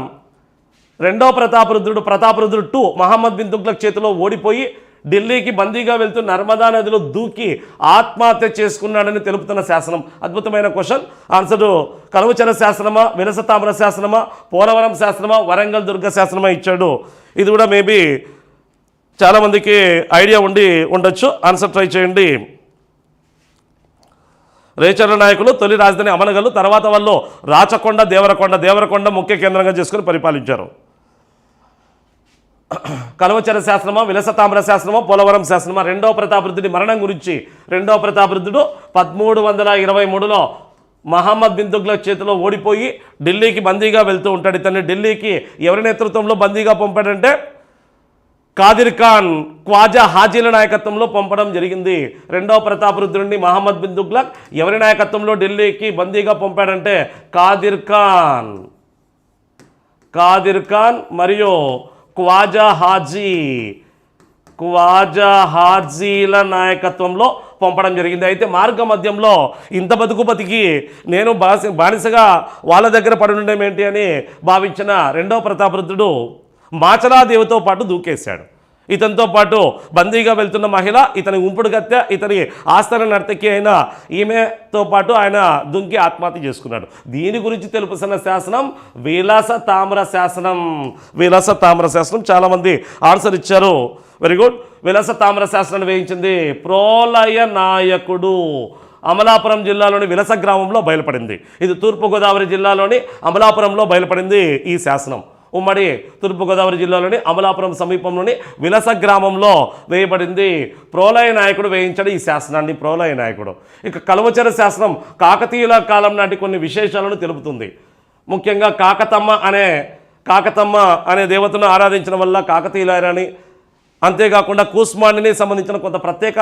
రెండవ ప్రతాపరుద్రుడు 2 మహమ్మద్ బిన్ తుగ్లక్ చేతిలో ఓడిపోయి ఢిల్లీకి బందీగా వెళ్తూ నర్మదా నదిలో దూకి ఆత్మహత్య చేసుకున్నాడని తెలుపుతున్న శాసనం. అద్భుతమైన క్వశ్చన్. ఆన్సర్ కలువచెర శాసనమా, విలసతామ్ర శాసనమా, పోలవరం శాసనమా, వరంగల్ దుర్గ శాసనమా ఇచ్చాడు. ఇది కూడా మేబీ చాలామందికి ఐడియా ఉండొచ్చు. ఆన్సర్ ట్రై చేయండి. రేచర్ల నాయకులు తొలి రాజధాని అమనగల్లు, తర్వాత వాళ్ళు రాచకొండ, దేవరకొండ ముఖ్య కేంద్రంగా చేసుకుని పరిపాలించారు. కలువచెర శాసనమా, విలసతామ్ర శాసనమా, పోలవరం శాసనమా? రెండవ ప్రతాపరుద్రుడి మరణం గురించి. రెండవ ప్రతాపరుద్రుడు 1323లో మహమ్మద్ బిన్ తుగ్లక్ చేతిలో ఓడిపోయి ఢిల్లీకి బందీగా వెళ్తూ ఉంటాడు. ఇతన్ని ఢిల్లీకి ఎవరి నేతృత్వంలో బందీగా పంపాడంటే కాదిర్ ఖాన్, ఖ్వాజా హాజీల నాయకత్వంలో పంపడం జరిగింది. రెండవ ప్రతాపరుద్రుడిని మహమ్మద్ బిన్ తుగ్లక్ ఎవరి నాయకత్వంలో ఢిల్లీకి బందీగా పంపాడంటే కాదిర్ ఖాన్ మరియు ఖ్వాజా హాజీల నాయకత్వంలో పంపడం జరిగింది. అయితే మార్గ మధ్యంలో ఇంత బతికి నేను బానిసగా వాళ్ళ దగ్గర పడి ఉండడం ఏంటి అని భావించిన రెండవ ప్రతాపరుద్రుడు మాచలాదేవితో పాటు దూకేశాడు. ఇతనితో పాటు బందీగా వెళ్తున్న మహిళ, ఇతని ఉంపుడు గత్తె, ఇతని ఆస్థాన నర్తకి అయిన ఈమెతో పాటు ఆయన దుంకి ఆత్మహత్య చేసుకున్నాడు. దీని గురించి తెలుపుతున్న శాసనం విలాసతామ్ర శాసనం. చాలామంది ఆన్సర్ ఇచ్చారు. Very good. విలాసతామ్ర శాసనాన్ని వేయించింది ప్రోలయ నాయకుడు. అమలాపురం జిల్లాలోని విలస గ్రామంలో బయలుపడింది. ఇది తూర్పుగోదావరి జిల్లాలోని అమలాపురంలో బయలుపడింది ఈ శాసనం. ఉమ్మడి తూర్పుగోదావరి జిల్లాలోని అమలాపురం సమీపంలోని విలస గ్రామంలో వేయబడింది. ప్రోలయ నాయకుడు వేయించాడు ఈ శాసనాన్ని. ప్రోలయ నాయకుడు. ఇక కలువచెర శాసనం కాకతీయుల కాలం నాటి కొన్ని విశేషాలను తెలుపుతుంది. ముఖ్యంగా కాకతమ్మ అనే దేవతను ఆరాధించడం వల్ల కాకతీయులని, అంతేకాకుండా కూస్మాండిని సంబంధించిన కొంత ప్రత్యేక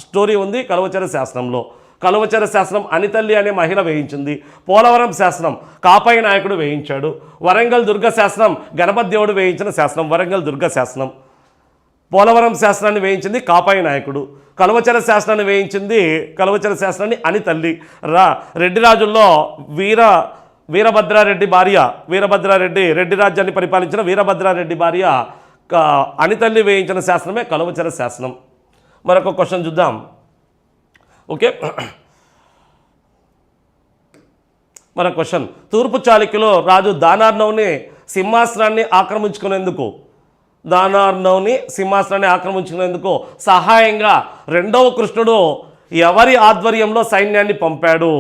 స్టోరీ ఉంది కలువచెర శాసనంలో. కలువచెర శాసనం అనితల్లి అనే మహిళ వేయించింది. పోలవరం శాసనం కాపాయ నాయకుడు వేయించాడు. వరంగల్ దుర్గ శాసనం గణపతి దేవుడు వేయించిన శాసనం. వరంగల్ దుర్గ శాసనం. పోలవరం శాసనాన్ని వేయించింది కాపాయ నాయకుడు. కలువచెర శాసనాన్ని అనితల్లి. రెడ్డి రాజుల్లో వీరభద్రారెడ్డి భార్య, రెడ్డి రాజ్యాన్ని పరిపాలించిన వీరభద్రారెడ్డి భార్య అనితల్లి వేయించిన శాసనమే కలువచెర శాసనం. మరొక క్వశ్చన్ చూద్దాం. ఓకే, మన క్వశ్చన్. తూర్పు చాళుక్యులు రాజు దానార్నవుని సింహాసనాన్ని ఆక్రమించుకునేందుకు సహాయంగా రెండవ కృష్ణుడు ఎవరి ఆధ్వర్యంలో సైన్యాన్ని పంపాడు?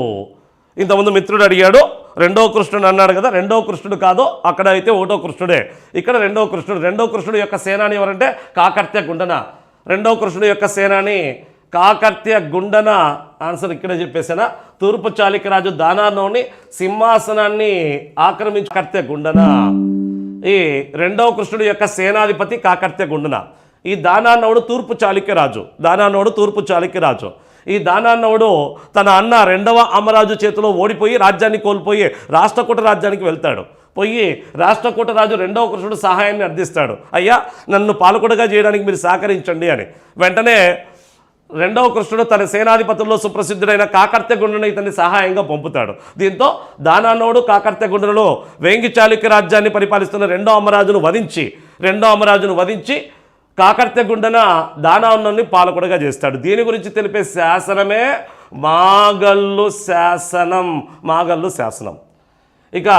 ఇంతకుముందు మిత్రుడు అడిగాడు. రెండవ కృష్ణుడు అన్నాడు కదా. రెండవ కృష్ణుడు కాదు, అక్కడ అయితే ఒకటో కృష్ణుడే. ఇక్కడ రెండవ కృష్ణుడు యొక్క సేనాని ఎవరంటే కాకర్త్య గుండన. రెండవ కృష్ణుడు యొక్క సేనాని కాకర్త్య గుండన ఆన్సర్ ఇక్కడే చెప్పేసానా. తూర్పు చాళుక్యరాజు దానానవుని సింహాసనాన్ని ఆక్రమించి కర్త్య గుండన. ఈ రెండవ కృష్ణుడి యొక్క సేనాధిపతి కాకర్త్య గుండన. ఈ దానానవుడు తూర్పు చాళుక్యరాజు. ఈ దానానవుడు తన అన్న రెండవ అమరాజు చేతిలో ఓడిపోయి రాజ్యాన్ని కోల్పోయి రాష్ట్రకూట రాజ్యానికి వెళ్తాడు. పోయి రాష్ట్రకూట రాజు రెండవ కృష్ణుడు సహాయాన్ని అర్థిస్తాడు. అయ్యా, నన్ను పాలకుడుగా చేయడానికి మీరు సహకరించండి అని. వెంటనే రెండవ కృష్ణుడు తన సేనాధిపతుల్లో సుప్రసిద్ధుడైన కాకర్త్య గుండను ఇతన్ని సహాయంగా పంపుతాడు. దీంతో దానానవుడు కాకర్త్య గుండలో వేంగి చాళుక్య రాజ్యాన్ని పరిపాలిస్తున్న రెండో అమరాజును వధించి కాకర్త్య గుండన దానానవుని పాలకుడుగా చేస్తాడు. దీని గురించి తెలిపే శాసనమే మాగల్లు శాసనం. ఇక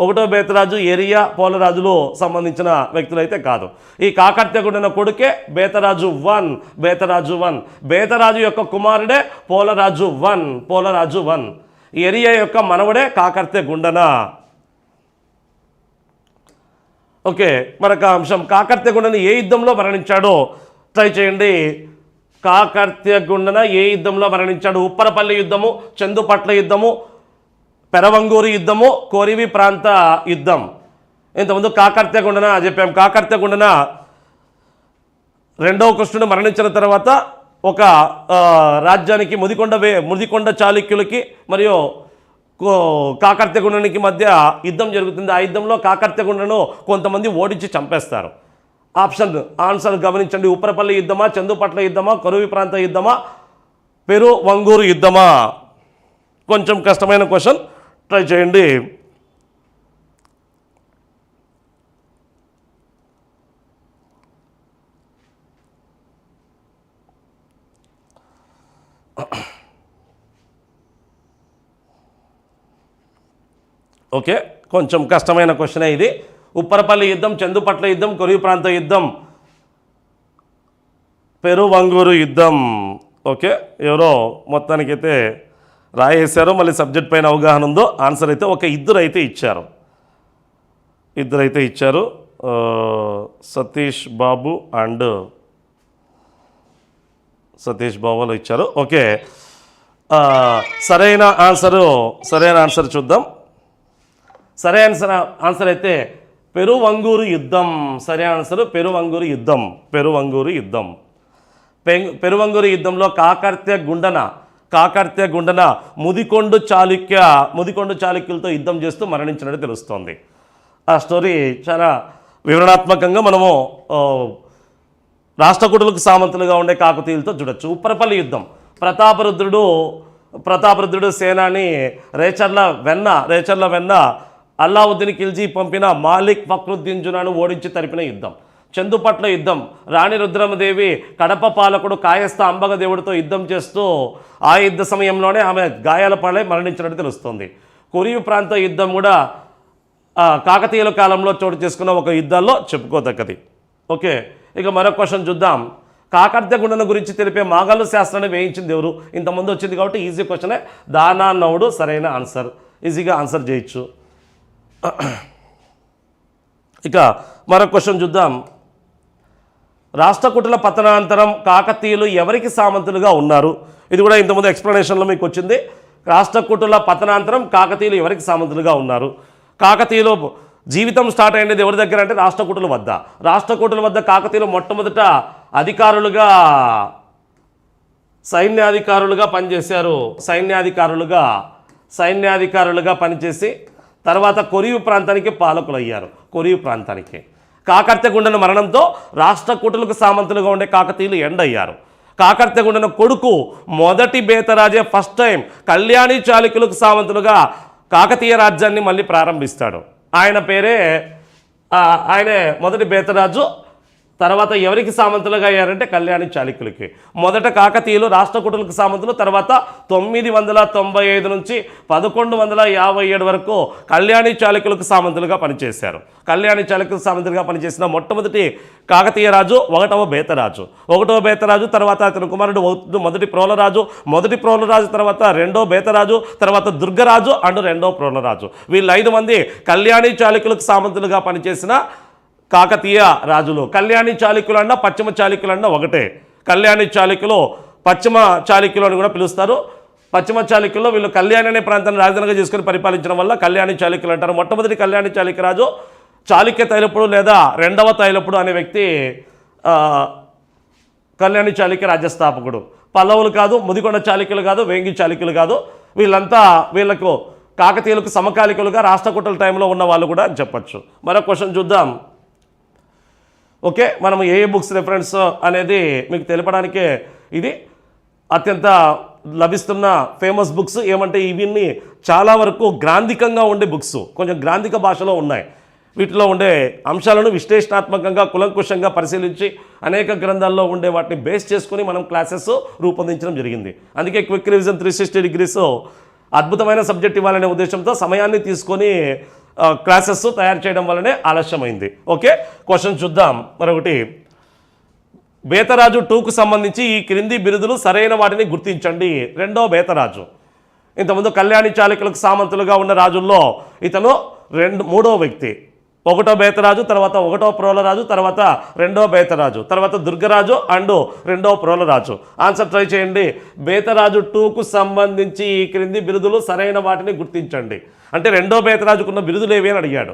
ఒకటో బేతరాజు ఎరియా పోలరాజులో సంబంధించిన వ్యక్తులైతే కాదు. ఈ కాకర్త్య గుండన కొడుకే బేతరాజు 1. బేతరాజు యొక్క కుమారుడే పోలరాజు 1. ఎరియా యొక్క మనవడే కాకర్త్య గుండన. ఓకే, మరొక అంశం, కాకర్త్య గుండన ఏ యుద్ధంలో మరణించాడో ట్రై చేయండి. కాకర్త్య గుండన ఏ యుద్ధంలో మరణించాడు? ఉప్పరపల్లి యుద్ధము, చందుపట్ల యుద్ధము, పెరవంగూరు యుద్ధము, కోరివి ప్రాంత యుద్ధం. ఇంతకుముందు కాకర్త్య గుండన చెప్పాం. కాకర్త్య గుండన రెండవ కృష్ణుడు మరణించిన తర్వాత ఒక రాజ్యానికి ముదికొండ చాళుక్యులకి మరియు కాకర్త్య గుండనికి మధ్య యుద్ధం జరుగుతుంది. ఆ యుద్ధంలో కాకర్త్య గుండను కొంతమంది ఓడించి చంపేస్తారు. ఆన్సర్ గమనించండి. ఉప్పరపల్లి యుద్ధమా, చందుపట్ల యుద్ధమా, కొరివి ప్రాంత యుద్ధమా, పెరువంగూరు యుద్ధమా? కొంచెం కష్టమైన క్వశ్చన్, ట్రై చేయండి. ఓకే, కొంచెం కష్టమైన క్వశ్చనే ఇది. ఉప్పరపల్లి యుద్ధం, చందుపట్ల యుద్ధం, కొరివి ప్రాంత యుద్ధం, పెరువంగూరు యుద్ధం. ఓకే, ఎవరో మొత్తానికైతే రాయేశారో, మళ్ళీ సబ్జెక్ట్ పైన అవగాహన ఉందో. ఆన్సర్ అయితే ఇద్దరు అయితే ఇచ్చారు. సతీష్ బాబు అండ్ సతీష్ బాబులు ఇచ్చారు. ఓకే, సరైన ఆన్సర్ చూద్దాం. సరైన ఆన్సర్ అయితే పెరువంగూరు యుద్ధం. సరైన ఆన్సర్ పెరువంగూరు యుద్ధం. పెరువంగూరు యుద్ధంలో కాకర్త్య గుండన ముదికొండ చాళుక్యులతో యుద్ధం చేస్తూ మరణించినట్టు తెలుస్తోంది. ఆ స్టోరీ చాలా వివరణాత్మకంగా మనము రాష్ట్రకూటులకు సామంతులుగా ఉండే కాకతీయులతో చూడొచ్చు. ఉప్పరపల్లి యుద్ధం, ప్రతాపరుద్రుడు సేనాని రేచర్ల వెన్న అల్లావుద్దీన్ ఖిల్జీ పంపిన మాలిక్ ఫక్రుద్దీన్ జునాను ఓడించి తరిపిన యుద్ధం. చందుపట్ల యుద్ధం, రాణి రుద్రమదేవి కడప పాలకుడు కాయస్థ అంబగదేవుడితో యుద్ధం చేస్తూ ఆ యుద్ధ సమయంలోనే ఆమె గాయాల పాలై మరణించినట్టు తెలుస్తుంది. కొరివి ప్రాంత యుద్ధం కూడా కాకతీయుల కాలంలో చోటు చేసుకున్న ఒక యుద్ధాల్లో చెప్పుకోదగ్గది. ఓకే, ఇక మరొక క్వశ్చన్ చూద్దాం. కాకర్త్య గుండన గురించి తెలిపే మాగల్లు శాస్త్రాన్ని వేయించింది ఎవరు? ఇంతకుముందు వచ్చింది కాబట్టి ఈజీ క్వశ్చనే. దానానవుడు సరైన ఆన్సర్. ఈజీగా ఆన్సర్ చేయొచ్చు. ఇక మరొక క్వశ్చన్ చూద్దాం. రాష్ట్రకూటుల పతనాంతరం కాకతీయులు ఎవరికి సామంతులుగా ఉన్నారు? ఇది కూడా ఇంతకుముందు ఎక్స్ప్లెనేషన్లో మీకు వచ్చింది. రాష్ట్రకూటుల పతనాంతరం కాకతీయులు ఎవరికి సామంతులుగా ఉన్నారు? కాకతీయులు జీవితం స్టార్ట్ అయినది ఎవరి దగ్గర అంటే రాష్ట్రకూటుల వద్ద కాకతీయులు మొట్టమొదట సైన్యాధికారులుగా పనిచేశారు. సైన్యాధికారులుగా పనిచేసి తర్వాత కొరివి ప్రాంతానికి పాలకులయ్యారు. కాకర్త్య గుండన మరణంతో రాష్ట్రకూటులకు సామంతులుగా ఉండే కాకతీయులు ఎండ్ అయ్యారు. కాకర్త్య గుండన కొడుకు మొదటి బేతరాజే ఫస్ట్ టైం కళ్యాణి చాళుక్యులకు సామంతులుగా కాకతీయ రాజ్యాన్ని మళ్ళీ ప్రారంభిస్తాడు. ఆయనే మొదటి బేతరాజు. తర్వాత ఎవరికి సామంతులుగా అయ్యారంటే కళ్యాణి చాళుక్యులకి. మొదట కాకతీయులు రాష్ట్రకూటులకు సామంతులు, తర్వాత 995 నుంచి 1157 వరకు కళ్యాణి చాళుక్యులకు సామంతులుగా పనిచేశారు. కళ్యాణి చాళుక్యులకు సామంతులుగా పనిచేసిన మొట్టమొదటి కాకతీయ రాజు ఒకటవ బేతరాజు, తర్వాత అతని కుమారుడు మొదటి ప్రోలరాజు, తర్వాత రెండో బేతరాజు, తర్వాత దుర్గరాజు అండ్ రెండో ప్రోలరాజు. వీళ్ళు 5 మంది కళ్యాణి చాళుక్యులకు సామంతులుగా పనిచేసిన కాకతీయ రాజులు. కళ్యాణి చాళుక్యులన్నా పశ్చిమ చాళుక్యులన్నా ఒకటే. కళ్యాణి చాళుక్యులు పశ్చిమ చాళుక్యులు అని కూడా పిలుస్తారు. పశ్చిమ చాళుక్యుల్లో వీళ్ళు కళ్యాణి అనే ప్రాంతాన్ని రాజధానిగా చేసుకుని పరిపాలించడం వల్ల కళ్యాణి చాళుక్యులు అంటారు. మొట్టమొదటి కళ్యాణి చాళుక్యరాజు చాళుక్య తైలపుడు లేదా రెండవ తైలపుడు అనే వ్యక్తి కళ్యాణి చాళుక్య రాజ్యస్థాపకుడు. పల్లవులు కాదు, ముదికొండ చాళుక్యులు కాదు, వేంగి చాళుక్యులు కాదు. వీళ్ళంతా వీళ్ళకు కాకతీయులకు సమకాలికులుగా రాష్ట్రకూటుల టైంలో ఉన్న వాళ్ళు కూడా అని చెప్పచ్చు. మరో క్వశ్చన్ చూద్దాం. ఓకే, మనం ఏ బుక్స్ రెఫరెన్స్ అనేది మీకు తెలపడానికే ఇది అత్యంత లభిస్తున్న ఫేమస్ బుక్స్. ఏమంటే ఇవన్నీ చాలా వరకు గ్రాంధికంగా ఉండే బుక్స్, కొంచెం గ్రాంధిక భాషలో ఉన్నాయి. వీటిలో ఉండే అంశాలను విశ్లేషణాత్మకంగా కులంకుశంగా పరిశీలించి అనేక గ్రంథాల్లో ఉండే వాటిని బేస్ చేసుకుని మనం క్లాసెస్ రూపొందించడం జరిగింది. అందుకే క్విక్ రివిజన్ 360 డిగ్రీస్ అద్భుతమైన సబ్జెక్ట్ ఇవ్వాలనే ఉద్దేశంతో సమయాన్ని తీసుకొని క్లాసెస్ తయారు చేయడం వల్లనే ఆలస్యమైంది. ఓకే, క్వశ్చన్ చూద్దాం. మరొకటి, బేతరాజు 2కు సంబంధించి ఈ క్రింది బిరుదులు సరైన వాటిని గుర్తించండి. రెండో బేతరాజు. ఇంతకుముందు కళ్యాణి చాళుక్యులకు సామంతులుగా ఉన్న రాజుల్లో ఇతను మూడో వ్యక్తి. ఒకటో బేతరాజు, తర్వాత ఒకటో ప్రోలరాజు, తర్వాత రెండో బేతరాజు, తర్వాత దుర్గరాజు అండ్ రెండో ప్రోలరాజు. ఆన్సర్ ట్రై చేయండి. బేతరాజు 2కు సంబంధించి ఈ క్రింది బిరుదులు సరైన వాటిని గుర్తించండి. అంటే రెండో బేతరాజుకున్న బిరుదులు ఏవి అని అడిగాడు.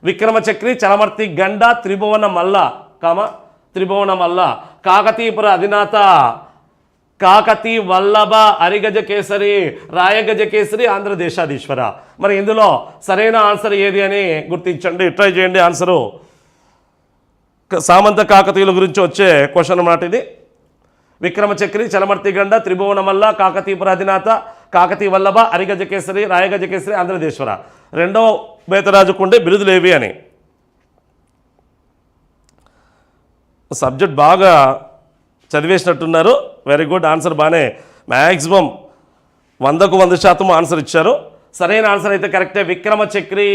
విక్రమచక్రి, చలమర్తి గండ, త్రిభువన మల్ల త్రిభువన మల్ల, కాకతీపుర అధినాథ, కాకతీ వల్లభ, అరిగజ కేసరి, రాయగజ కేసరి, ఆంధ్రదేశాధీశ్వర. మరి ఇందులో సరైన ఆన్సర్ ఏది అని గుర్తించండి. ట్రై చేయండి ఆన్సరు. సామంత కాకతీయుల గురించి వచ్చే క్వశ్చన్ అన్నమాట ఇది. విక్రమచక్రి, చలమర్తి గండ, త్రిభువన మల్ల, కాకతీపుర అధినాథ, కాకతీ వల్లభ, అరిగజ కేసరి, రాయగజ కేసరి, ఆంధ్రదేశ్వర. రెండో బేతరాజుకుండే బిరుదులు ఏవి అని. సబ్జెక్ట్ బాగా చదివేసినట్టున్నారు. వెరీ గుడ్, ఆన్సర్ బాగానే మ్యాక్సిమం 100కు 100% ఆన్సర్ ఇచ్చారు. సరైన ఆన్సర్ అయితే కరెక్టే. విక్రమచక్రి,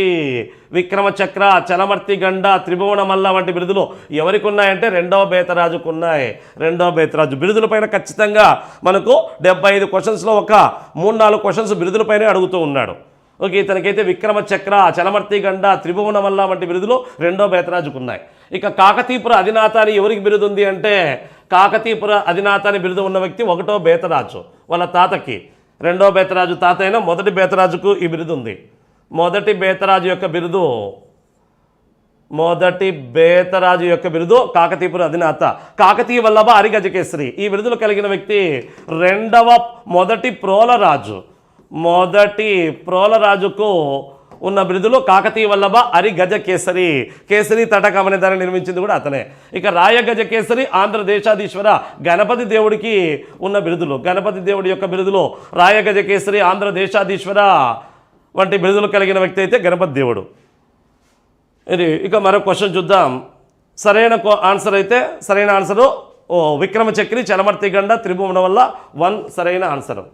విక్రమచక్ర, చలమర్తి గండ, త్రిభువన మల్ల వంటి బిరుదులు ఎవరికి ఉన్నాయంటే రెండవ బేతరాజుకు ఉన్నాయి. రెండవ బేతరాజు బిరుదులపైన ఖచ్చితంగా మనకు 75 క్వశ్చన్స్లో ఒక 3-4 క్వశ్చన్స్ బిరుదులపైనే అడుగుతూ ఉన్నాడు. ఓకే, ఇతనికైతే విక్రమచక్ర, చలమర్తి గండ, త్రిభువన మల్ల వంటి బిరుదులు రెండో బేతరాజుకు ఉన్నాయి. ఇక కాకతీపుర అధినాథ అని ఎవరికి బిరుదు ఉంది అంటే కాకతీపుర అధినాథ అని బిరుదు ఉన్న వ్యక్తి ఒకటో బేతరాజు వాళ్ళ తాతకి. రెండో బేతరాజు తాత అయినా మొదటి బేతరాజుకు ఈ బిరుదు ఉంది. మొదటి బేతరాజు యొక్క బిరుదు కాకతీపుర అధినాథ. కాకతీయ వల్లభ, అరిగజకేసరి ఈ బిరుదులు కలిగిన వ్యక్తి మొదటి ప్రోలరాజుకు ఉన్న బిరుదులు కాకతీయ వల్లభ, అరిగజ కేసరి. కేసరి తటకం అనే దాన్ని నిర్మించింది కూడా అతనే. ఇక రాయగజ కేసరి, ఆంధ్రదేశాధీశ్వర గణపతి దేవుడికి ఉన్న బిరుదులు. గణపతి దేవుడి యొక్క బిరుదులు రాయగజ కేసరి, ఆంధ్రదేశాధీశ్వర వంటి బిరుదులు కలిగిన వ్యక్తి అయితే గణపతి దేవుడు. ఇది. ఇక మరో క్వశ్చన్ చూద్దాం. సరైన ఆన్సరు విక్రమచక్రి, చలమర్తి గండ, త్రిభువన వల్ల 1 సరైన ఆన్సరు.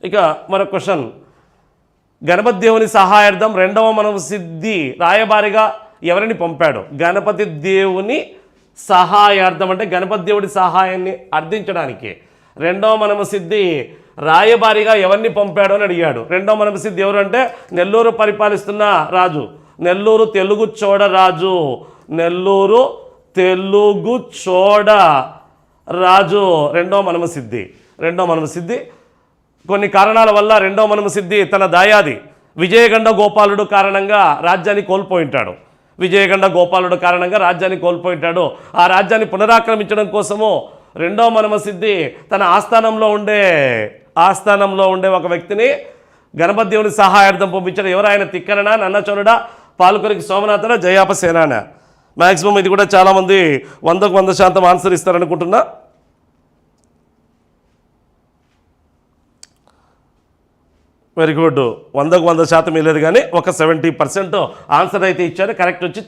ఇక మరో క్వశ్చన్, గణపతి దేవుని సహాయార్థం రెండవ మనవ సిద్ధి రాయబారిగా ఎవరిని పంపాడు? గణపతి దేవుని సహాయార్థం అంటే గణపతి దేవుడి సహాయాన్ని అర్థించడానికి రెండవ మనవ సిద్ధి రాయబారిగా ఎవరిని పంపాడు అని అడిగాడు. రెండవ మనవ సిద్ధి ఎవరు అంటే నెల్లూరు పరిపాలిస్తున్న రాజు, నెల్లూరు తెలుగు చోడరాజు. నెల్లూరు తెలుగు చోడరాజు రెండవ మనవ సిద్ధి. కొన్ని కారణాల వల్ల రెండవ మనమ సిద్ధి తన దాయాది విజయగండ గోపాలుడు కారణంగా రాజ్యాన్ని కోల్పోయింటాడు. ఆ రాజ్యాన్ని పునరాక్రమించడం కోసము రెండవ మనమ సిద్ధి తన ఆస్థానంలో ఉండే ఒక వ్యక్తిని గణపతి దేవుని సహాయార్థం పంపించాడు. ఎవరు ఆయన? తిక్కరణ, నన్నచోరుడ, పాల్కొరికి సోమనాథన, జయాప సేనాన. మ్యాక్సిమం ఇది కూడా చాలామంది 100కు 100% ఆన్సర్ ఇస్తారనుకుంటున్నా. వెరీ గుడ్, 100కు 100% ఇవ్వలేదు కానీ ఒక 70% ఆన్సర్ అయితే ఇచ్చారు. కరెక్ట్ వచ్చి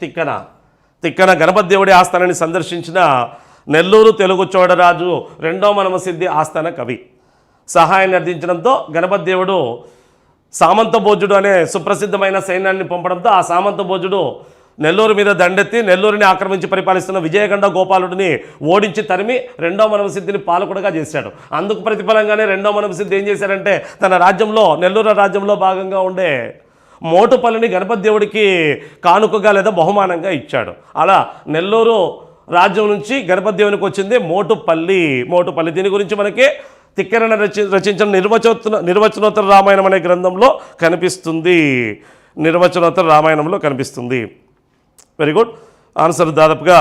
తిక్కన గణపతి దేవుడి ఆస్థానాన్ని సందర్శించిన నెల్లూరు తెలుగు చోడరాజు రెండో మనమ సిద్ధి ఆస్థాన కవి. సహాయాన్ని అర్థించడంతో గణపతి దేవుడు సామంత భోజుడు అనే సుప్రసిద్ధమైన సైన్యాన్ని పంపడంతో ఆ సామంత భోజుడు నెల్లూరు మీద దండెత్తి నెల్లూరుని ఆక్రమించి పరిపాలిస్తున్న విజయగండ గోపాలుడిని ఓడించి తరిమి రెండో మనవసిద్ధిని పాలకుడుగా చేశాడు. అందుకు ప్రతిఫలంగానే రెండో మనవసిద్ధి ఏం చేశారంటే తన రాజ్యంలో నెల్లూరు రాజ్యంలో భాగంగా ఉండే మోటుపల్లిని గణపతి దేవుడికి కానుకగా లేదా బహుమానంగా ఇచ్చాడు. అలా నెల్లూరు రాజ్యం నుంచి గణపతి దేవునికి వచ్చింది మోటుపల్లి. దీని గురించి మనకి తిక్కరణ రచించిన నిర్వచనోత్తర రామాయణం అనే గ్రంథంలో కనిపిస్తుంది. నిర్వచనోత్తర రామాయణంలో కనిపిస్తుంది. వెరీ గుడ్, ఆన్సర్ దాదాపుగా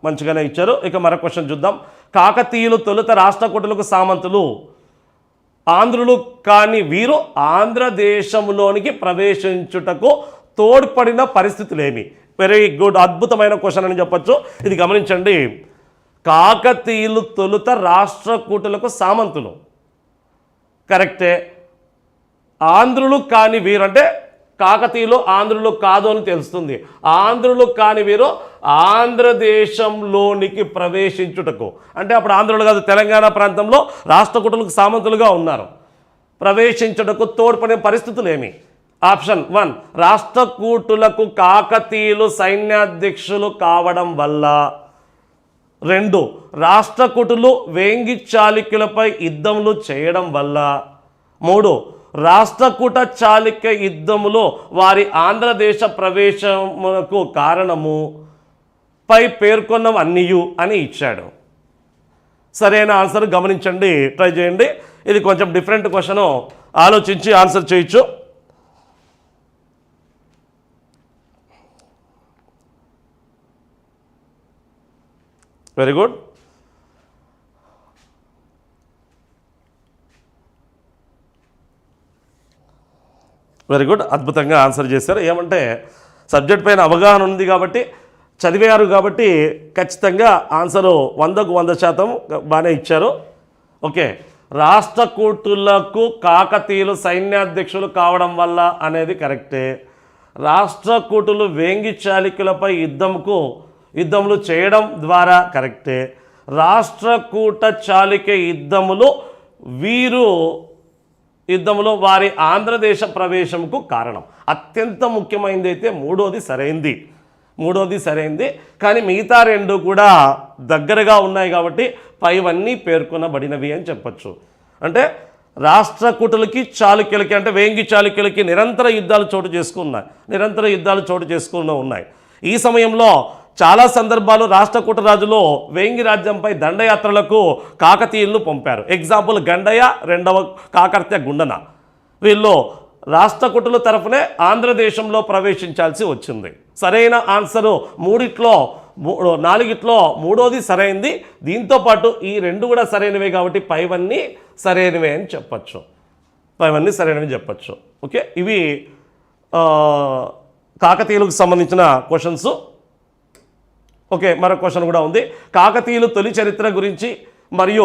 మంచిగానే ఇచ్చారు. ఇక మరొక క్వశ్చన్ చూద్దాం. కాకతీయులు తొలుత రాష్ట్రకూటులకు సామంతులు, ఆంధ్రులు కాని వీరు ఆంధ్రదేశంలోనికి ప్రవేశించుటకు తోడ్పడిన పరిస్థితులేమి? వెరీ గుడ్, అద్భుతమైన క్వశ్చన్ అని చెప్పొచ్చు. ఇది గమనించండి. కాకతీయులు తొలుత రాష్ట్రకూటులకు సామంతులు, కరెక్టే. ఆంధ్రులు కాని వీరు అంటే కాకతీయులు ఆంధ్రులు కాదు అని తెలుస్తుంది. ఆంధ్రులు కాని వీరు ఆంధ్రదేశంలోనికి ప్రవేశించుటకు అంటే అప్పుడు ఆంధ్రులు కాదు, తెలంగాణ ప్రాంతంలో రాష్ట్రకూటులకు సామంతులుగా ఉన్నారు. ప్రవేశించుటకు తోడ్పడిన పరిస్థితులు ఏమి? ఆప్షన్ 1, రాష్ట్రకూటులకు కాకతీయులు సైన్యాధ్యక్షులు కావడం వల్ల. 2, రాష్ట్రకూటులు వేంగి చాళుక్యులపై యుద్ధములు చేయడం వల్ల. 3, రాష్ట్రకూట చాళుక్య యుద్ధములో వారి ఆంధ్రదేశ ప్రవేశమునకు కారణము పై పేర్కొన్నవన్నీయు అని ఇచ్చాడు. సరైన ఆన్సర్ గమనించండి, ట్రై చేయండి. ఇది కొంచెం డిఫరెంట్ క్వశ్చను, ఆలోచించి ఆన్సర్ చేయొచ్చు. Very good. వెరీ గుడ్, అద్భుతంగా ఆన్సర్ చేశారు. ఏమంటే సబ్జెక్ట్ పైన అవగాహన ఉంది కాబట్టి, చదివారు కాబట్టి ఖచ్చితంగా ఆన్సరు 100కు 100% బాగానే ఇచ్చారు. ఓకే, రాష్ట్రకూటులకు కాకతీయులు సైన్యాధ్యక్షులు కావడం వల్ల అనేది కరెక్టే. రాష్ట్రకూటులు వేంగి చాళుక్యులపై యుద్ధములు చేయడం ద్వారా కరెక్టే. రాష్ట్రకూట చాళుక్య యుద్ధములో వారి ఆంధ్రదేశ ప్రవేశంకు కారణం. అత్యంత ముఖ్యమైనది అయితే మూడోది సరైంది. కానీ మిగతా 2 కూడా దగ్గరగా ఉన్నాయి కాబట్టి పైవన్నీ పేర్కొనబడినవి అని చెప్పచ్చు. అంటే రాష్ట్రకూటులకి చాళుక్యులకి అంటే వేంగి చాళుక్యులకి నిరంతర యుద్ధాలు చోటు చేసుకుని ఉన్నాయి. ఈ సమయంలో చాలా సందర్భాలు రాష్ట్రకూట రాజులు వేంగి రాజ్యంపై దండయాత్రలకు కాకతీయులను పంపారు. ఎగ్జాంపుల్ గండయ్య, 2వ కాకర్త్య గుండన. వీళ్ళు రాష్ట్రకూటుల తరఫునే ఆంధ్రదేశంలో ప్రవేశించాల్సి వచ్చింది. సరైన ఆన్సరు 4గిట్లో మూడోది సరైంది. దీంతోపాటు ఈ 2 కూడా సరైనవే కాబట్టి పైవన్నీ సరైనవే అని చెప్పచ్చు. ఓకే, ఇవి కాకతీయులకు సంబంధించిన క్వశ్చన్స్. ఓకే, మరొక క్వశ్చన్ కూడా ఉంది. కాకతీయులు తొలి చరిత్ర గురించి మరియు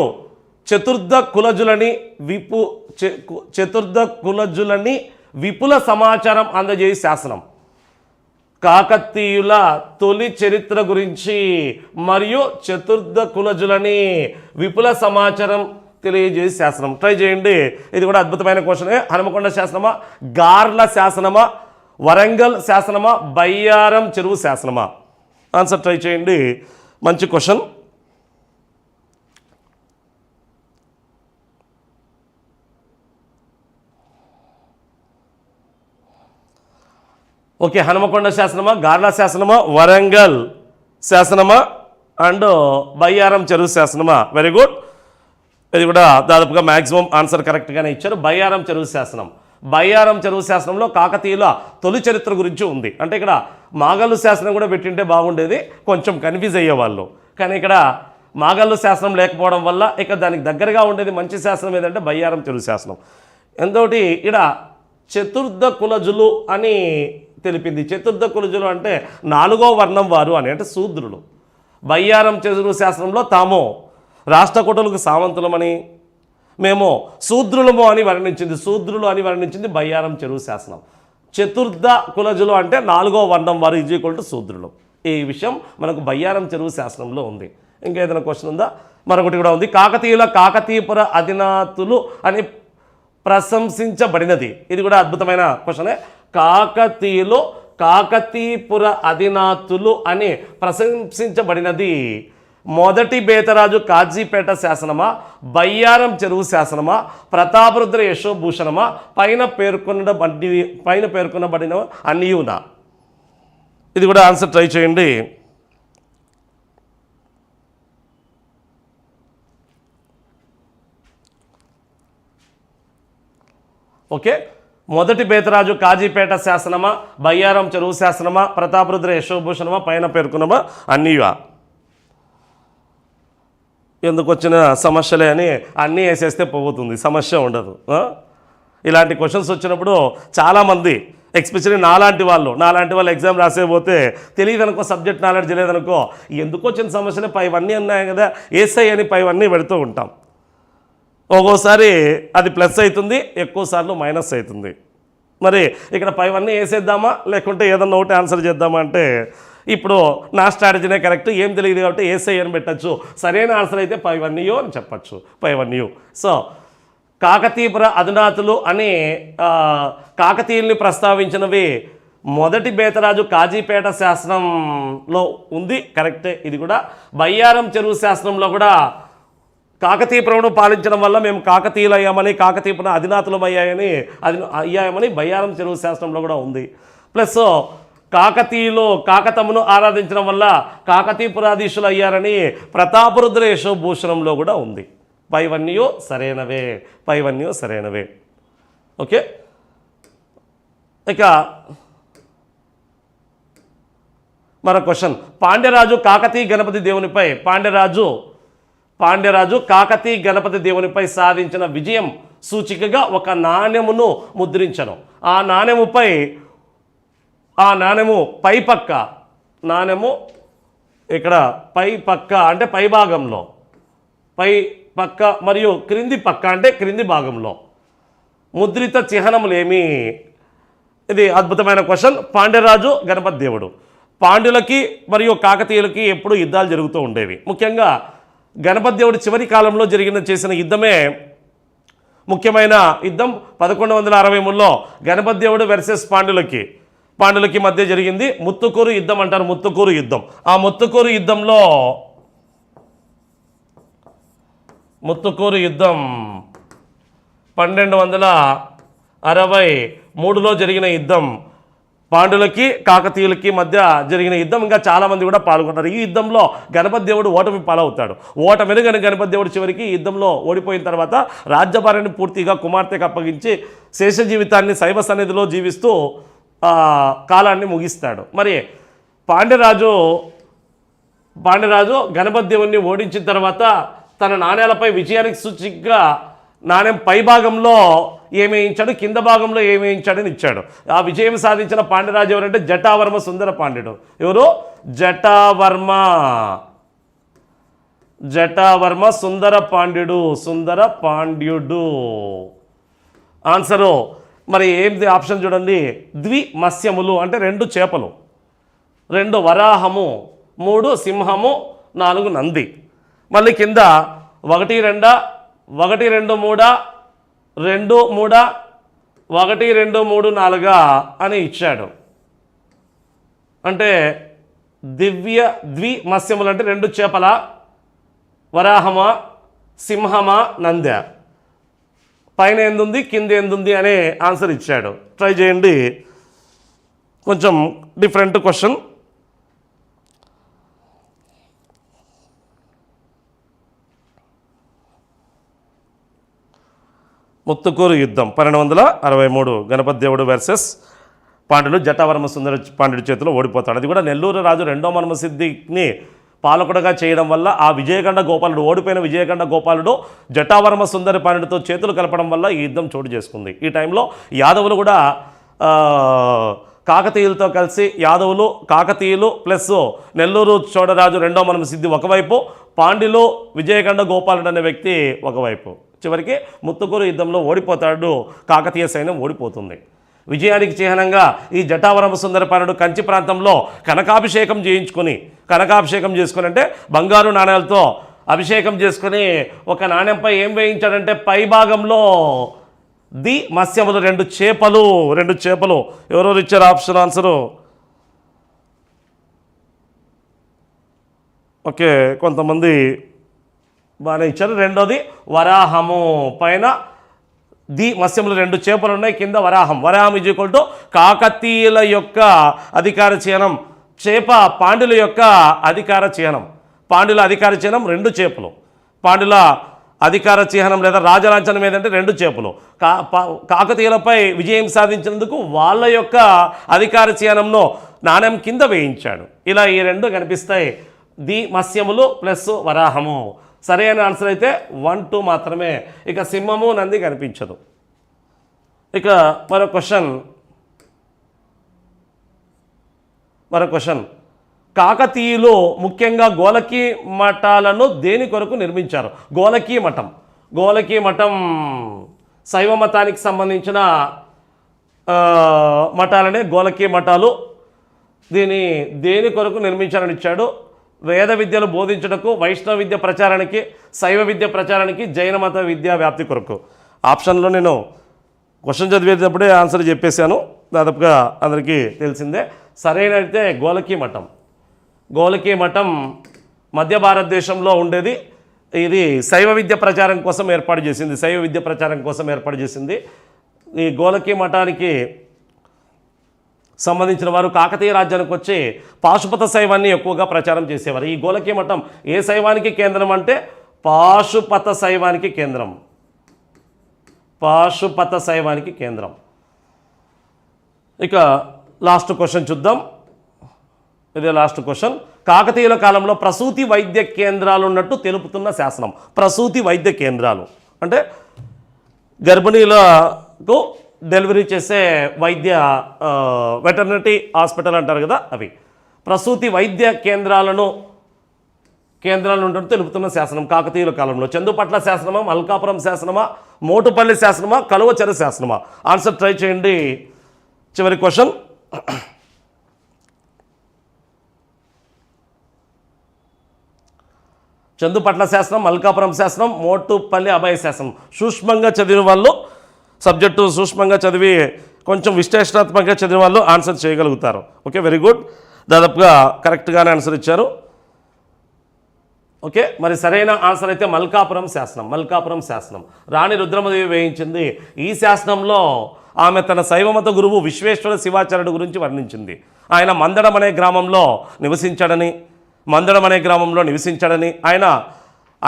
చతుర్థ కులజులని విపుల సమాచారం అందజేయ శాసనం. కాకతీయుల తొలి చరిత్ర గురించి మరియు చతుర్థ కులజులని విపుల సమాచారం తెలియజేసే శాసనం. ట్రై చేయండి, ఇది కూడా అద్భుతమైన క్వశ్చనే. హనుమకొండ శాసనమా, గార్ల శాసనమా, వరంగల్ శాసనమా, బయ్యారం చెరువు శాసనమా? ఆన్సర్ ట్రై చేయండి, మంచి క్వశ్చన్. ఓకే, హనుమకొండ శాసనమా, గార్ల శాసనమా, వరంగల్ శాసనమా అండ్ బయ్యారం చెరువు శాసనమా? వెరీ గుడ్, ఇది కూడా దాదాపుగా మ్యాక్సిమం ఆన్సర్ కరెక్ట్గానే ఇచ్చారు. బయ్యారం చెరువు శాసనంలో కాకతీయుల తొలి చరిత్ర గురించి ఉంది. అంటే ఇక్కడ మాగల్లు శాసనం కూడా పెట్టింటే బాగుండేది, కొంచెం కన్ఫ్యూజ్ అయ్యేవాళ్ళు. కానీ ఇక్కడ మాగల్లు శాసనం లేకపోవడం వల్ల ఇక దానికి దగ్గరగా ఉండేది మంచి శాసనం ఏదంటే బయ్యారం చెరువు శాసనం. ఎంతోటి ఇక్కడ చతుర్థ కులజులు అని తెలిపింది. చతుర్థ కులజులు అంటే 4వ వర్ణం వారు అని, అంటే శూద్రులు. బయ్యారం చెరువు శాసనంలో తాము రాష్ట్రకూటులకు సామంతులమని, మేము శూద్రులు అని వర్ణించింది బయ్యారం చెరువు శాసనం. చతుర్థ కులజులు అంటే 4వ వర్ణం వారు ఈక్వల్ టు శూద్రులు. ఈ విషయం మనకు బయ్యారం చెరువు శాసనంలో ఉంది. ఇంకేదైనా క్వశ్చన్ ఉందా? మరొకటి కూడా ఉంది. కాకతీయపుర అధినాతులు అని ప్రశంసించబడినది. ఇది కూడా అద్భుతమైన క్వశ్చనే. కాకతీపుర అధినాతులు అని ప్రశంసించబడినది మొదటి బేతరాజు కాజీపేట శాసనమా, బయ్యారం చెరువు శాసనమా, ప్రతాపరుద్ర యశోభూషణమా, పైన పేర్కొనబడిన అన్నియునా? ఇది కూడా ఆన్సర్ ట్రై చేయండి. ఓకే, మొదటి బేతరాజు కాజీపేట శాసనమా, బయ్యారం చెరువు శాసనమా, ప్రతాపరుద్ర యశోభూషణమా, పైన పేర్కొనమా, అన్నీవా? ఎందుకు వచ్చిన సమస్యలే అని అన్నీ వేసేస్తే పోతుంది, సమస్య ఉండదు. ఇలాంటి క్వశ్చన్స్ వచ్చినప్పుడు చాలామంది ఎస్పెషల్లీ నాలాంటి వాళ్ళు ఎగ్జామ్ రాసేపోతే తెలియదనుకో, సబ్జెక్ట్ నాలెడ్జ్ లేదనుకో, ఎందుకు వచ్చిన సమస్యలే పైవన్నీ ఉన్నాయి కదా ఏసై అని పైవన్నీ పెడుతూ ఉంటాం. ఒక్కోసారి అది ప్లస్ అవుతుంది, ఎక్కువసార్లు మైనస్ అవుతుంది. మరి ఇక్కడ పైవన్నీ వేసేద్దామా లేకుంటే ఏదన్నా ఒకటి ఆన్సర్ చేద్దామా అంటే ఇప్పుడు నా స్ట్రాటజీనే కరెక్ట్, ఏం తెలియదు కాబట్టి ఏసై అని పెట్టచ్చు. సరైన ఆన్సర్ అయితే పైవన్నీయో అని చెప్పచ్చు, పైవన్నీయో. సో కాకతీపుర అధునాతులు అని కాకతీయుల్ని ప్రస్తావించినవి మొదటి బేతరాజు కాజీపేట శాసనంలో ఉంది, కరెక్టే. ఇది కూడా బయ్యారం చెరువు శాసనంలో కూడా కాకతీపురమును పాలించడం వల్ల మేము కాకతీయులు అయ్యామని, కాకతీపుర అధినాతులం అయ్యామని బయ్యారం చెరువు శాసనంలో కూడా ఉంది. ప్లస్ కాకతీయులు కాకతమును ఆరాధించడం వల్ల కాకతీపురాధీశులు అయ్యారని ప్రతాపరుద్ర యశోభూషణంలో కూడా ఉంది. పైవన్నీయో సరైనవే. ఓకే, ఇక మరో క్వశ్చన్. పాండ్యరాజు కాకతీయ గణపతి దేవునిపై సాధించిన విజయం సూచికగా ఒక నాణెమును ముద్రించను. ఆ నాణెము పైపక్క, నాణెము ఇక్కడ పైపక్క అంటే పైభాగంలో, పై పక్క మరియు క్రింది పక్క అంటే క్రింది భాగంలో ముద్రిత చిహ్నములేమి? ఇది అద్భుతమైన క్వశ్చన్. పాండ్యరాజు గణపతి దేవుడు, పాండ్యులకి మరియు కాకతీయులకి ఎప్పుడు యుద్ధాలు జరుగుతూ ఉండేవి. ముఖ్యంగా గణపతి దేవుడు చివరి కాలంలో చేసిన యుద్ధమే ముఖ్యమైన యుద్ధం. 1163లో గణపతి దేవుడు వర్సెస్ పాండ్యులకి మధ్య జరిగింది. ముత్తుకూరు యుద్ధం అంటారు, ముత్తుకూరు యుద్ధం. ఆ ముత్తుకూరు యుద్ధం 1263లో జరిగిన యుద్ధం. పాండ్యులకి కాకతీయులకి మధ్య జరిగిన యుద్ధం. ఇంకా చాలామంది కూడా పాల్గొన్నారు. ఈ యుద్ధంలో గణపతి దేవుడు ఓటమి పాలవుతాడు. ఓటమిని గణపతి దేవుడు చివరికి యుద్ధంలో ఓడిపోయిన తర్వాత రాజ్యభారాన్ని పూర్తిగా కుమార్తెకు అప్పగించి శేష జీవితాన్ని శైవ సన్నిధిలో జీవిస్తూ కాలాన్ని ముగిస్తాడు. మరి పాండ్యరాజు గణపతి దేవుడిని ఓడించిన తర్వాత తన నాణ్యాలపై విజయానికి సూచికగా నాణ్యం పై భాగంలో ఏమేయించాడు, కింద భాగంలో ఏమేయించాడని ఇచ్చాడు. ఆ విజయం సాధించిన పాండ్యరాజు ఎవరంటే జటావర్మ సుందర పాండ్యుడు. ఎవరు? జటావర్మ సుందర పాండ్యుడు. ఆన్సరు మరి ఏంది ఆప్షన్ చూడండి. ద్విమత్స్యములు అంటే 2 చేపలు, 2 వరాహము, 3 సింహము, 4 నంది. మళ్ళీ కింద 1 2 1 2 3 2 3 1 2 3 4 అని ఇచ్చాడు. అంటే ద్విమత్స్యములు అంటే 2 చేపల, వరాహమా, సింహమా, నంద. పైన ఎందుంది కింద ఎందుంది అనే ఆన్సర్ ఇచ్చాడు. ట్రై చేయండి. కొంచెం డిఫరెంట్ క్వశ్చన్. ముత్తుకూరు యుద్ధం 1263 గణపతి దేవుడు వర్సెస్ పాండ్యులు. జటావర్మ సుందర పాండ్యుడి చేతిలో ఓడిపోతాడు. అది కూడా నెల్లూరు రాజు 2వ మన్మసిద్ధిని పాలకుడుగా చేయడం వల్ల ఆ విజయగండ గోపాలుడు, ఓడిపోయిన విజయగండ గోపాలుడు జటావర్మ సుందర పాండ్యుడితో చేతులు కలపడం వల్ల ఈ యుద్ధం చోటు చేసుకుంది. ఈ టైంలో యాదవులు కూడా కాకతీయులతో కలిసి, కాకతీయులు ప్లస్ నెల్లూరు చోడరాజు 2వ మన్మసిద్ధి ఒకవైపు, పాండ్యులు విజయగండ గోపాలుడు అనే వ్యక్తి ఒకవైపు. చివరికి ముత్తుకూరు యుద్ధంలో ఓడిపోతాడు, కాకతీయ సైన్యం ఓడిపోతుంది. విజయానికి చిహ్నంగా ఈ జటావరమ సుందరపాలుడు కంచి ప్రాంతంలో కనకాభిషేకం చేసుకొని అంటే బంగారు నాణ్యాలతో అభిషేకం చేసుకొని ఒక నాణ్యంపై ఏం వేయించాడంటే పై భాగంలో మత్స్యములు 2 చేపలు. ఎవరెవరు ఇచ్చారు ఆప్షన్ ఆన్సరు? ఓకే, కొంతమంది బాగానే ఇచ్చారు. రెండోది వరాహము, పైన మత్స్యములు 2 చేపలు ఉన్నాయి, కింద వరాహం. ఈజ్ ఈక్వల్ టు కాకతీయుల యొక్క అధికార చిహ్నం, చేప పాండ్యుల యొక్క అధికార చిహ్నం. పాండ్యుల అధికార చిహ్నం 2 చేపలు, పాండ్యుల అధికార చిహ్నం లేదా రాజలాంఛనం ఏదంటే 2 చేపలు. కాకతీయులపై విజయం సాధించినందుకు వాళ్ళ యొక్క అధికార చిహ్నంను నాణ్యం కింద వేయించాడు. ఇలా ఈ 2 కనిపిస్తాయి. ది మత్స్యములు ప్లస్ వరాహము. సరైన ఆన్సర్ అయితే 1, 2 మాత్రమే. ఇక సింహము నంది కనిపించదు. ఇక మరో క్వశ్చన్ కాకతీయులు ముఖ్యంగా గోలకి మఠాలను దేని కొరకు నిర్మించారు? గోలకి మఠం శైవ మతానికి సంబంధించిన మఠాలనే గోలకి మఠాలు. దేని కొరకు నిర్మించారని ఇచ్చాడు? వేద విద్యలు బోధించుటకు, వైష్ణవ విద్య ప్రచారానికి, శైవ విద్య ప్రచారానికి, జైన మత విద్యా వ్యాప్తి కొరకు. ఆప్షన్లో నేను క్వశ్చన్ చదివేటప్పుడే ఆన్సర్ చెప్పేశాను, దాదాపుగా అందరికీ తెలిసిందే. సరైన అయితే గోలకి మఠం మధ్య భారతదేశంలో ఉండేది. ఇది శైవ విద్య ప్రచారం కోసం ఏర్పాటు చేసింది. ఈ గోలకి మఠానికి సంబంధించిన వారు కాకతీయ రాజ్యానికి వచ్చి పాశుపత శైవాన్ని ఎక్కువగా ప్రచారం చేసేవారు. ఈ గోలకి మఠం ఏ శైవానికి కేంద్రం అంటే పాశుపత శైవానికి కేంద్రం. ఇక లాస్ట్ క్వశ్చన్ చూద్దాం. ఇదే లాస్ట్ క్వశ్చన్. కాకతీయుల కాలంలో ప్రసూతి వైద్య కేంద్రాలు ఉన్నట్టు తెలుపుతున్న శాసనం. ప్రసూతి వైద్య కేంద్రాలు అంటే గర్భిణీలకు డెలివరీ చేసే వైద్య వెటర్నరీ హాస్పిటల్ అంటారు కదా, అవి ప్రసూతి వైద్య కేంద్రాలు ఉన్నట్టు తెలుపుతున్న శాసనం కాకతీయుల కాలంలో. చందుపట్ల శాసనమా, మల్కాపురం శాసనమా, మోటుపల్లి శాసనమా, కలువచెర శాసనమా? ఆన్సర్ ట్రై చేయండి. చివరి క్వశ్చన్. చందుపట్ల శాసనం, మల్కాపురం శాసనం, మోటుపల్లి అభయ శాసనం. సూక్ష్మంగా చదివిన వాళ్ళు, సబ్జెక్టు సూక్ష్మంగా చదివి కొంచెం విశ్లేషణాత్మకంగా చదివిన వాళ్ళు ఆన్సర్ చేయగలుగుతారు. Okay, very good. దాదాపుగా కరెక్ట్గానే ఆన్సర్ ఇచ్చారు. ఓకే, మరి సరైన ఆన్సర్ అయితే మల్కాపురం శాసనం. రాణి రుద్రమదేవి వేయించింది. ఈ శాసనంలో ఆమె తన శైవమత గురువు విశ్వేశ్వర శివాచార్యుడు గురించి వర్ణించింది. ఆయన మందడం అనే గ్రామంలో నివసించాడని, ఆయన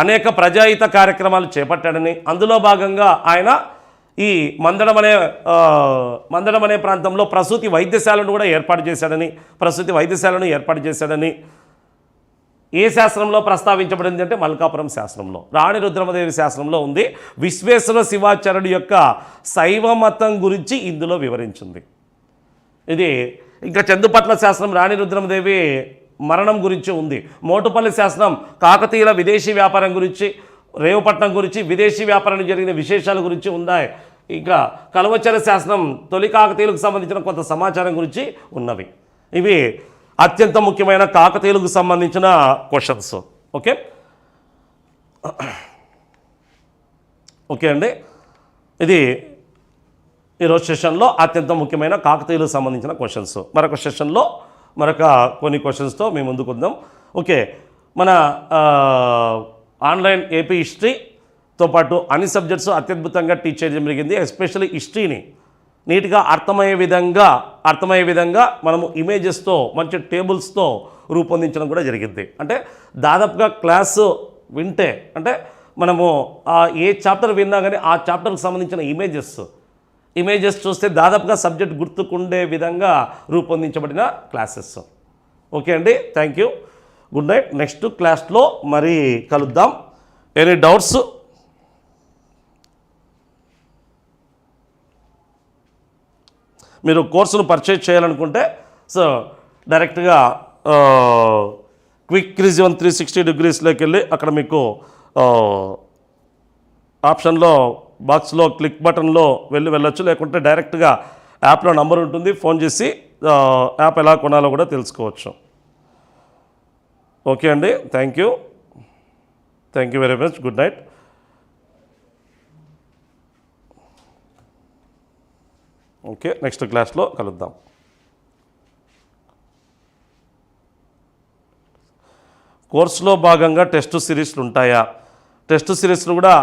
అనేక ప్రజాహిత కార్యక్రమాలు చేపట్టాడని, అందులో భాగంగా ఆయన ఈ మందడం అనే ప్రాంతంలో ప్రసూతి వైద్యశాలను ఏర్పాటు చేశాడని ఏ శాస్త్రంలో ప్రస్తావించబడింది అంటే మల్కాపురం శాస్త్రంలో. రాణి రుద్రమదేవి శాస్త్రంలో ఉంది. విశ్వేశ్వర శివాచార్యుడి యొక్క శైవ మతం గురించి ఇందులో వివరించింది. ఇది ఇంకా చందుపట్ల శాస్త్రం రాణి రుద్రమదేవి మరణం గురించి ఉంది. మోటుపల్లి శాసనం కాకతీయుల విదేశీ వ్యాపారం గురించి, రేవుపట్నం గురించి, విదేశీ వ్యాపారానికి జరిగిన విశేషాల గురించి ఉన్నాయి. ఇంకా కలువచెర శాసనం తొలి కాకతీయులకు సంబంధించిన కొంత సమాచారం గురించి ఉన్నవి. ఇవి అత్యంత ముఖ్యమైన కాకతీయులకు సంబంధించిన క్వశ్చన్స్. ఓకే అండి, ఇది ఈరోజు సెషన్లో అత్యంత ముఖ్యమైన కాకతీయులకు సంబంధించిన క్వశ్చన్స్. మరొక సెషన్లో కొన్ని క్వశ్చన్స్తో మేము ముందుకు వద్దాం. ఓకే, మన ఆన్లైన్ ఏపీ హిస్టరీతో పాటు అన్ని సబ్జెక్ట్స్ అత్యద్భుతంగా టీచ్ చేయడం జరిగింది. ఎస్పెషల్లీ హిస్టరీని నీట్గా అర్థమయ్యే విధంగా మనము ఇమేజెస్తో, మంచి టేబుల్స్తో రూపొందించడం కూడా జరిగింది. అంటే దాదాపుగా క్లాసు వింటే, అంటే మనము ఏ చాప్టర్ విన్నా కానీ ఆ చాప్టర్కి సంబంధించిన ఇమేజెస్ చూస్తే దాదాపుగా సబ్జెక్ట్ గుర్తుకుండే విధంగా రూపొందించబడిన క్లాసెస్. ఓకే అండి, thank you, good night. Next క్లాస్లో మరి కలుద్దాం. Any doubts? మీరు కోర్సును పర్చేజ్ చేయాలనుకుంటే డైరెక్ట్గా క్విక్ రిజివన్ 360 degreesలోకి వెళ్ళి అక్కడ మీకు ఆప్షన్లో బాక్స్లో క్లిక్ బటన్లో వెళ్ళొచ్చు. లేకుంటే డైరెక్ట్గా యాప్లో నంబర్ ఉంటుంది, ఫోన్ చేసి యాప్ ఎలా కొనాలో కూడా తెలుసుకోవచ్చు. ఓకే అండి, thank you very much, good night. Okay, next క్లాస్లో కలుద్దాం. కోర్సులో భాగంగా టెస్ట్ సిరీస్లు ఉంటాయా? టెస్ట్ సిరీస్లు కూడా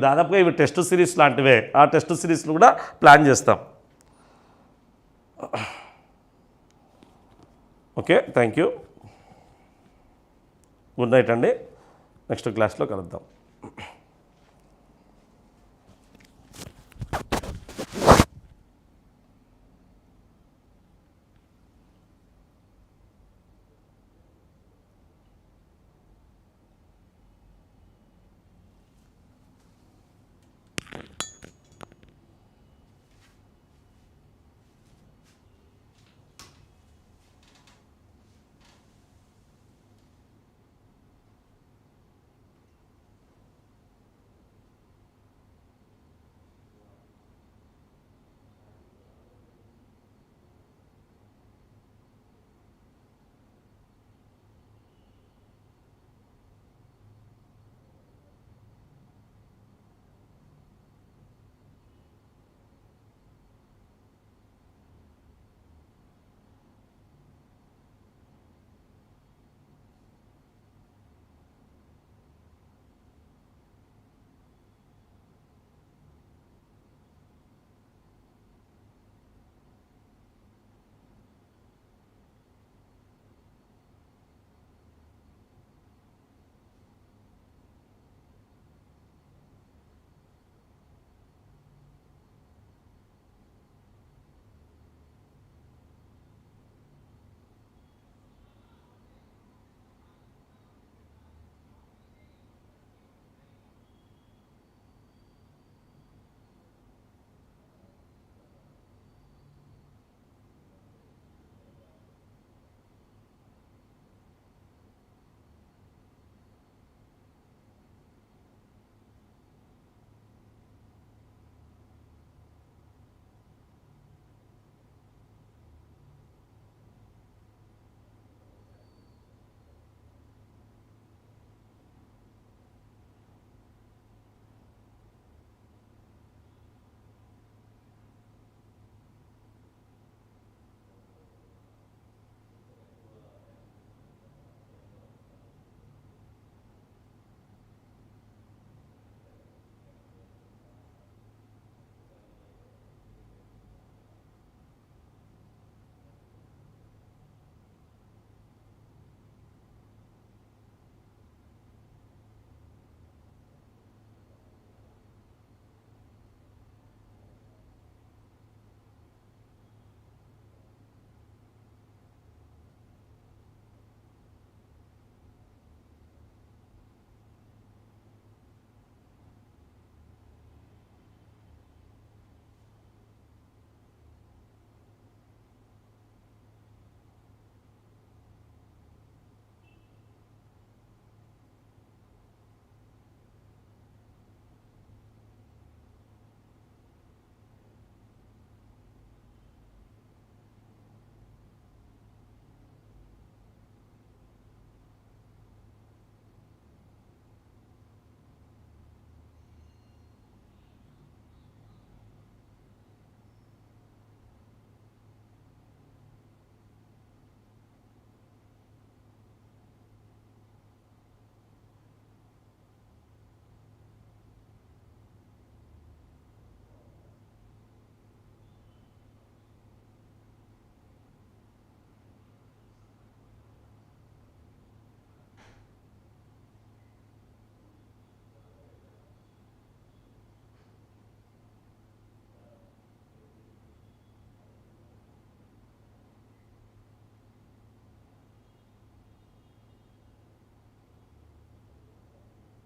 దాదాపుగా ఇవి టెస్ట్ సిరీస్ లాంటివే. ఆ టెస్ట్ సిరీస్లు కూడా ప్లాన్ చేస్తాం. Okay, thank you, good night అండి. నెక్స్ట్ క్లాస్లో కలుద్దాం.